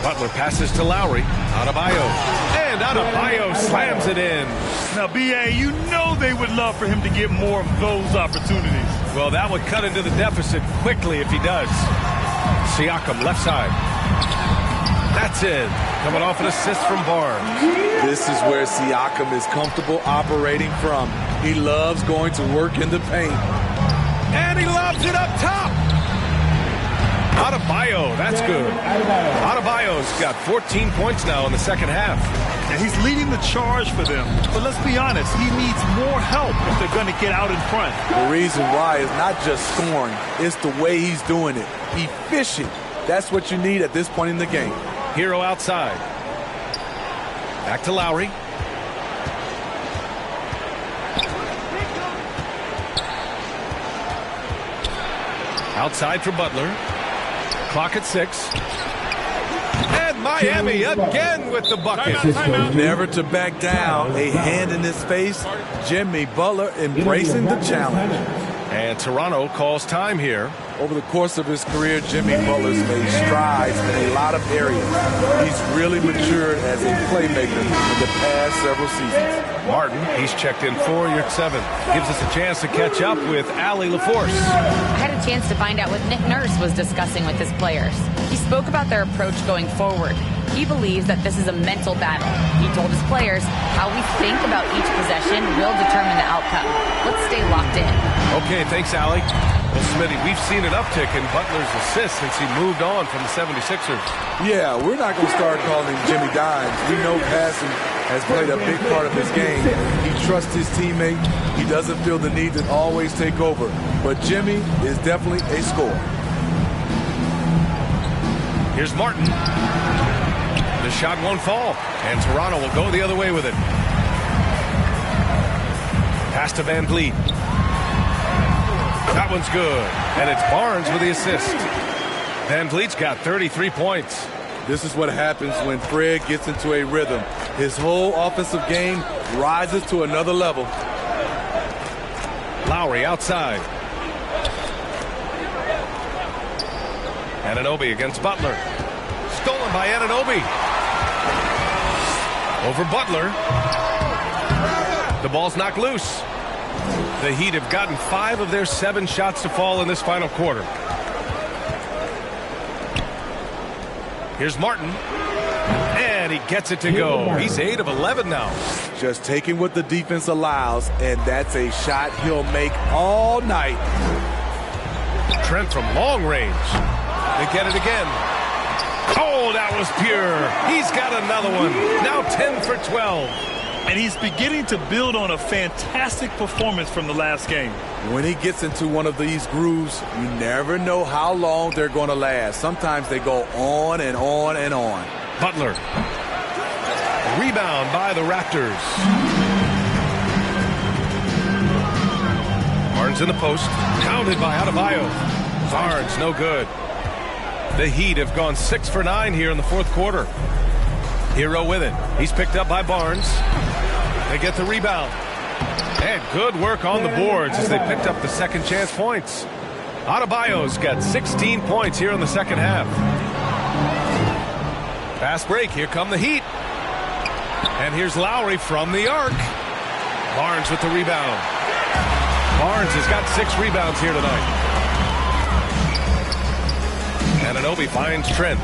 Butler passes to Lowry. Adebayo. And Adebayo slams it in. Now, B.A., you know they would love for him to get more of those opportunities. Well, that would cut into the deficit quickly if he does. Siakam, left side. That's it. Coming off an assist from Barnes. This is where Siakam is comfortable operating from. He loves going to work in the paint. And he lobs it up top. Adebayo, that's good. Adebayo's got 14 points now in the second half. And he's leading the charge for them. But let's be honest, he needs more help if they're going to get out in front. The reason why is not just scoring, it's the way he's doing it. Efficient. That's what you need at this point in the game. Hero outside. Back to Lowry. Outside for Butler. Clock at 6. And Miami again with the bucket. Never to back down. A hand in his face. Jimmy Butler embracing the challenge. And Toronto calls time here. Over the course of his career, Jimmy Butler's made strides in a lot of areas. He's really matured as a playmaker in the past several seasons. Martin, he's checked in for your 7. Gives us a chance to catch up with Allie LaForce. I had a chance to find out what Nick Nurse was discussing with his players. He spoke about their approach going forward. He believes that this is a mental battle. He told his players how we think about each possession will determine the outcome. Let's stay locked in. Okay, thanks, Allie. Well, Smitty, we've seen an uptick in Butler's assists since he moved on from the 76ers. Yeah, we're not going to start calling him Jimmy Dimes. We know passing has played a big part of his game. He trusts his teammate. He doesn't feel the need to always take over. But Jimmy is definitely a scorer. Here's Martin. The shot won't fall, and Toronto will go the other way with it. Pass to VanVleet. That one's good, and it's Barnes with the assist. VanVleet's got 33 points. This is what happens when Fred gets into a rhythm. His whole offensive game rises to another level. Lowry outside. Anunoby against Butler. Stolen by Anunoby. Over Butler. The ball's knocked loose. The Heat have gotten 5 of their 7 shots to fall in this final quarter. Here's Martin. And he gets it to go. He's 8 of 11 now. Just taking what the defense allows, and that's a shot he'll make all night. Trent from long range. They get it again. Oh, that was pure. He's got another one. Now 10 for 12. And he's beginning to build on a fantastic performance from the last game. When he gets into one of these grooves, you never know how long they're going to last. Sometimes they go on and on and on. Butler. Rebound by the Raptors. Barnes in the post. Counted by Adebayo. Barnes, no good. The Heat have gone 6 for 9 here in the fourth quarter. Hero with it. He's picked up by Barnes. They get the rebound. And good work on the boards as they picked up the second chance points. Adebayo's got 16 points here in the second half. Fast break. Here come the Heat. And here's Lowry from the arc. Barnes with the rebound. Barnes has got 6 rebounds here tonight. Anunoby finds Trent.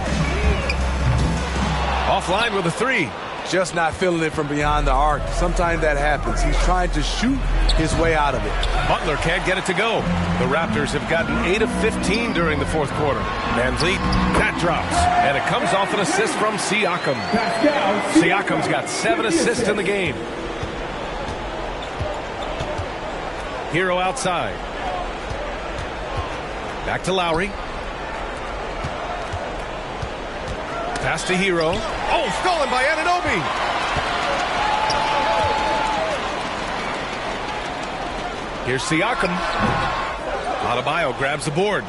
Offline with a 3. Just not feeling it from beyond the arc. Sometimes that happens. He's trying to shoot his way out of it. Butler can't get it to go. The Raptors have gotten 8 of 15 during the fourth quarter. Van Vliet, that drops. And it comes off an assist from Siakam. Siakam's got 7 assists in the game. Hero outside. Back to Lowry. Pass to Hero. Oh, stolen by Anunoby. Here's Siakam. Adebayo grabs the board.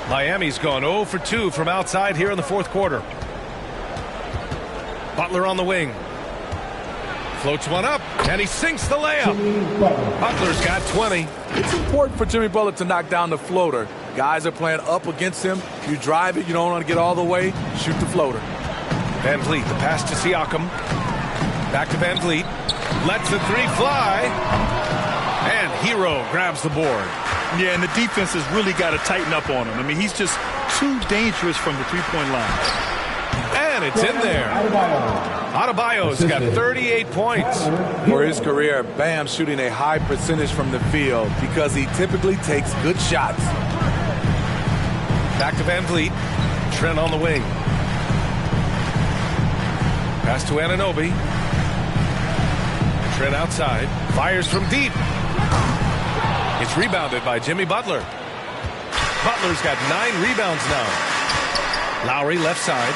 Miami's gone 0 for 2 from outside here in the fourth quarter. Butler on the wing. Floats one up, and he sinks the layup. Butler's got 20. It's important for Jimmy Butler to knock down the floater. Guys are playing up against him. You drive it, you don't want to get all the way, shoot the floater. Van Vliet, the pass to Siakam. Back to Van Vliet. Lets the 3 fly. And Hero grabs the board. Yeah, and the defense has really got to tighten up on him. I mean, he's just too dangerous from the three-point line. And it's in there. Adebayo's got 38 points. For his career, Bam shooting a high percentage from the field because he typically takes good shots. Back to Van Vliet. Trent on the wing. Pass to Anunoby. Trent outside. Fires from deep. It's rebounded by Jimmy Butler. Butler's got 9 rebounds now. Lowry left side.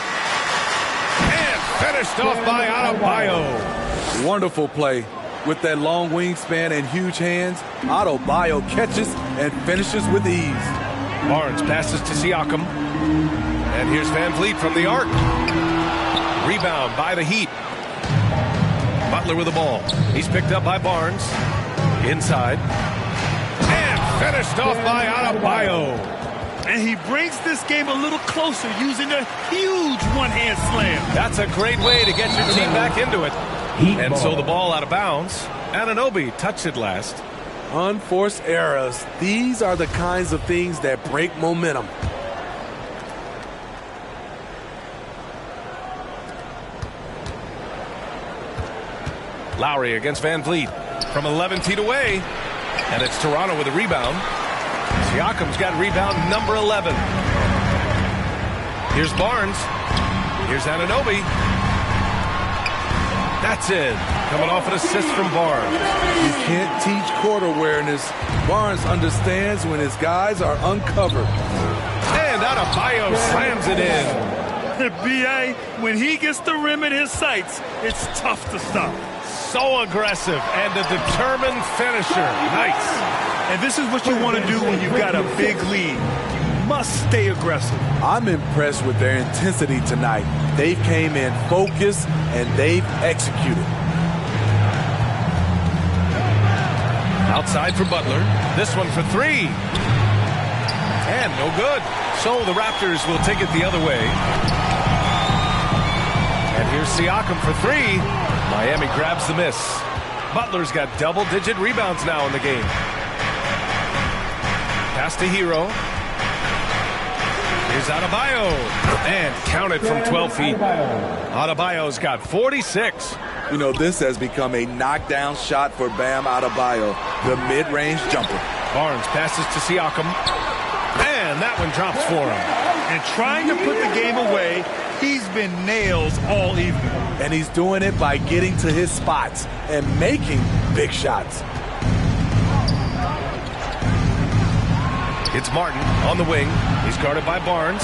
And finished off by Adebayo. Wonderful play. With that long wingspan and huge hands, Adebayo catches and finishes with ease. Barnes passes to Siakam. And here's Van Vliet from the arc. Rebound by the Heat. Butler with the ball. He's picked up by Barnes. Inside. And finished off by Adebayo. And he brings this game a little closer using a huge one-hand slam. That's a great way to get your team back into it. And so the ball out of bounds. Anunoby touched it last. Unforced errors. These are the kinds of things that break momentum. Lowry against Van Vliet from 11 feet away. And it's Toronto with a rebound. Siakam's got rebound number 11. Here's Barnes. Here's Anunoby. That's it. Coming off an assist from Barnes. You can't teach court awareness. Barnes understands when his guys are uncovered. And Adebayo slams it in. B.A., when he gets the rim in his sights, it's tough to stop. So aggressive and a determined finisher. Nice. And this is what you want to do when you've got a big lead. You must stay aggressive. I'm impressed with their intensity tonight. They came in focused and they've executed. Outside for Butler. This one for 3. And no good. So the Raptors will take it the other way. And here's Siakam for 3. Miami grabs the miss. Butler's got double-digit rebounds now in the game. Pass to Hero. Here's Adebayo. And counted from 12 feet. Adebayo's got 46. You know, this has become a knockdown shot for Bam Adebayo, the mid-range jumper. Barnes passes to Siakam. And that one drops for him. And trying to put the game away, he's been nails all evening. And he's doing it by getting to his spots and making big shots. It's Martin on the wing. He's guarded by Barnes.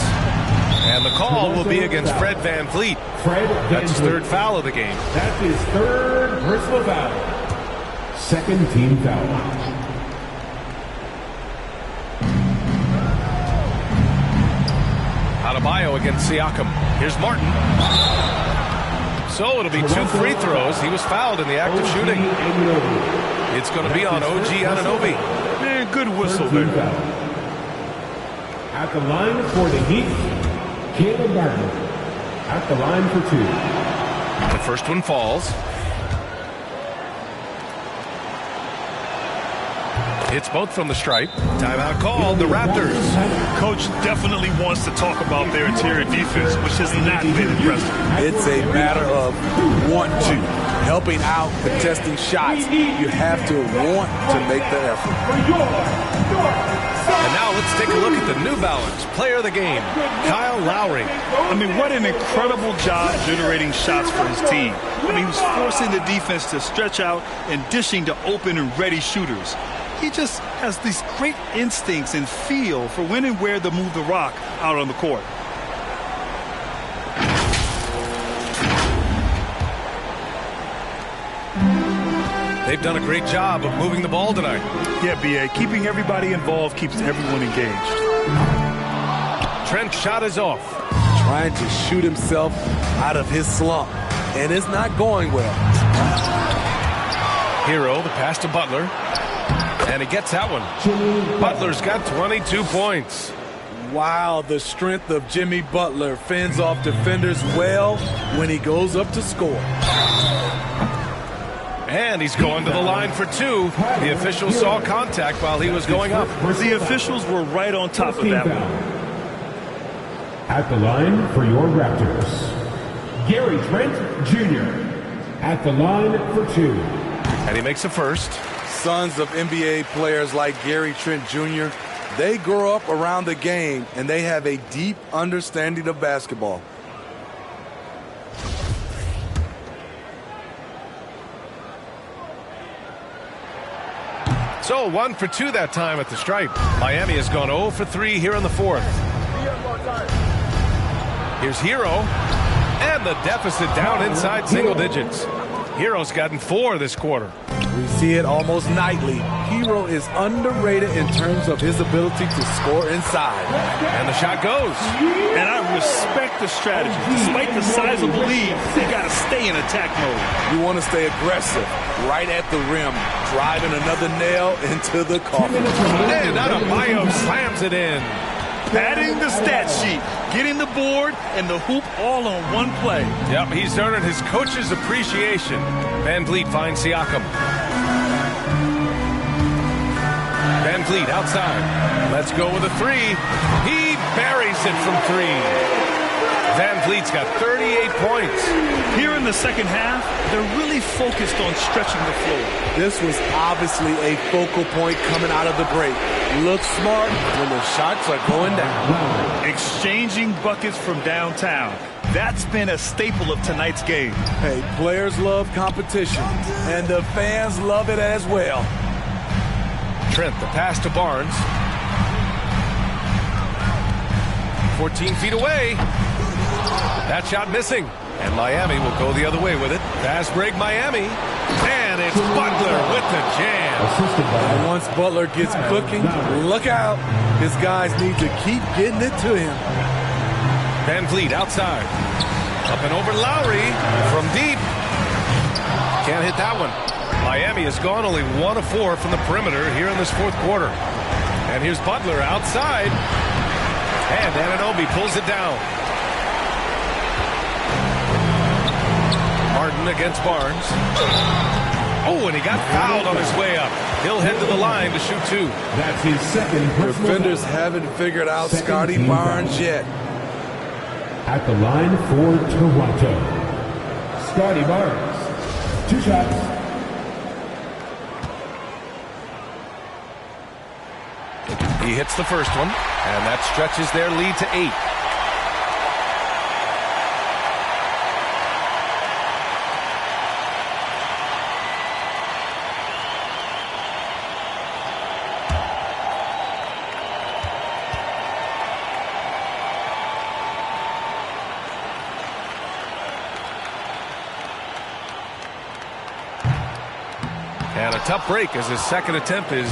And the call will be against Fred VanVleet. That's his third foul of the game. That's his third personal foul. Second team foul. Adebayo against Siakam. Here's Martin. So it'll be 2 free throws. He was fouled in the act of shooting. It's going to be on OG Anunoby. Good whistle there. At the line for the Heat, Caleb Martin. At the line for 2. The first one falls. It's both from the stripe. Timeout called the Raptors. Coach definitely wants to talk about their interior defense, which has not been impressive. It's a matter of want to. Helping out, contesting shots. You have to want to make the effort. And now let's take a look at the New Balance player of the game, Kyle Lowry. I mean, what an incredible job generating shots for his team. I mean, he was forcing the defense to stretch out and dishing to open and ready shooters. He just has these great instincts and feel for when and where to move the rock out on the court. They've done a great job of moving the ball tonight. Yeah, B.A. Keeping everybody involved keeps everyone engaged. Trent's shot is off. Trying to shoot himself out of his slump. And it's not going well. Hero, the pass to Butler. And he gets that one. Butler's got 22 points. Wow, the strength of Jimmy Butler fends off defenders well when he goes up to score. And he's going to the line for 2. The officials saw contact while he was going up. The officials were right on top of that one. At the line for your Raptors, Gary Trent Jr. At the line for 2. And he makes a first. Sons of NBA players like Gary Trent Jr., they grow up around the game and they have a deep understanding of basketball. So 1 for 2 that time at the stripe. Miami has gone 0 for 3 here in the fourth. Here's Hero. And the deficit down inside single digits. Hero's gotten 4 this quarter. We see it almost nightly. Hero is underrated in terms of his ability to score inside. And the shot goes. And I respect the strategy. Despite the sizable lead, they got to stay in attack mode. You want to stay aggressive, right at the rim, driving another nail into the coffin. And Adebayo slams it in. Padding the stat sheet, getting the board and the hoop all on one play. Yep, he's earned his coach's appreciation. VanVleet finds Siakam. VanVleet outside. Let's go with a 3. He buries it from 3. VanVleet's got 38 points. Here in the second half, they're really focused on stretching the floor. This was obviously a focal point coming out of the break. Look smart when the shots are going down. Exchanging buckets from downtown. That's been a staple of tonight's game. Hey, players love competition, and the fans love it as well. Trent, the pass to Barnes. 14 feet away. That shot missing. And Miami will go the other way with it. Fast break Miami. And it's Butler with the jam. And once Butler gets cooking, look out. His guys need to keep getting it to him. VanVleet outside. Up and over Lowry from deep. Can't hit that one. Miami has gone only 1 of 4 from the perimeter here in this fourth quarter. And here's Butler outside. And Anunoby pulls it down. Harden against Barnes. Oh, and he got fouled on his way up. He'll head to the line to shoot 2. That's his second personal Defenders foul. haven't figured out Second Scotty team Barnes foul. yet. At the line for Toronto, Scotty Barnes. 2 shots. He hits the first one, and that stretches their lead to 8. And a tough break as his second attempt is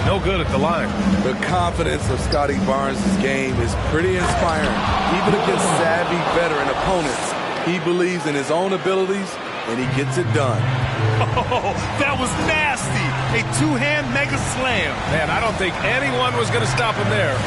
no good at the line. The confidence of Scotty Barnes' game is pretty inspiring. Even against savvy veteran opponents, he believes in his own abilities, and he gets it done. Oh, that was nasty. A two-hand mega slam. Man, I don't think anyone was going to stop him there.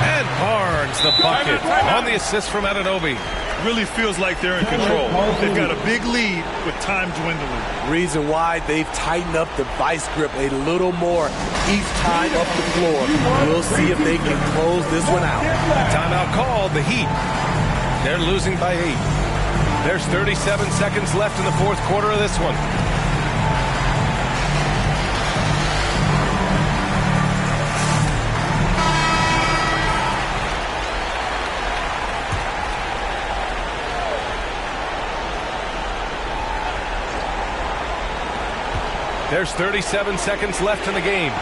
And Barnes, the bucket, on the assist from Anunoby. Really feels like they're in control. They've got a big lead with time dwindling. Reason why they've tightened up the vice grip a little more each time up the floor. We'll see if they can close this one out. Timeout called, the Heat. They're losing by 8. There's 37 seconds left in the fourth quarter of this one. There's 37 seconds left in the game.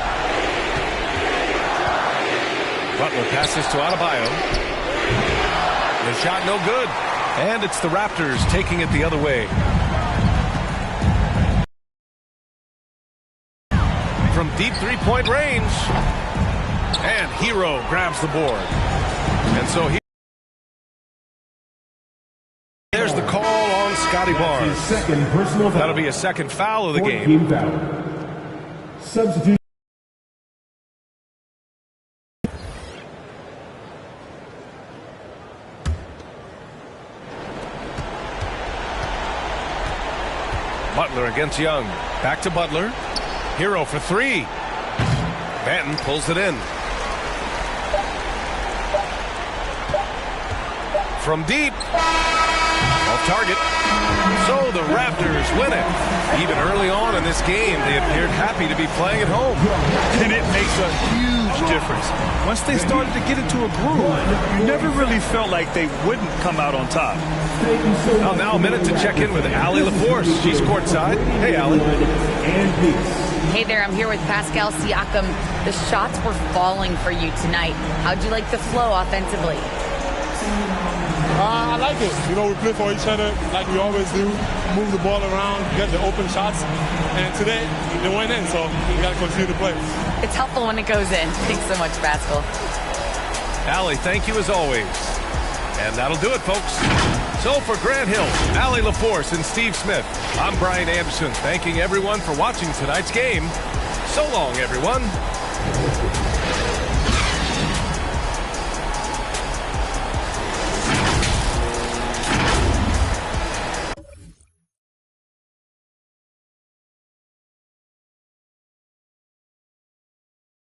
Butler passes to Adebayo. The shot no good. And it's the Raptors taking it the other way. From deep three-point range. And Hero grabs the board. And so there's the call on Scotty Barnes. Second personal foul. That'll be a second foul of the game. Team foul. Substitute. Butler against Young. Back to Butler. Hero for 3. Banton pulls it in. From deep. Off target. So the Raptors win it. Even early on in this game, they appeared happy to be playing at home. And it makes a huge difference. Once they started to get into a groove, you never really felt like they wouldn't come out on top. Well, now a minute to check in with Allie LaForce. She's courtside. Hey, Allie. Hey there, I'm here with Pascal Siakam. The shots were falling for you tonight. How'd you like the flow offensively? I like it. You know, we play for each other like we always do. Move the ball around, get the open shots. And today, they went in, so we got to continue to play. It's helpful when it goes in. Thanks so much, Pascal. Allie, thank you as always. And that'll do it, folks. So for Grant Hill, Allie LaForce, and Steve Smith, I'm Brian Anderson, thanking everyone for watching tonight's game. So long, everyone.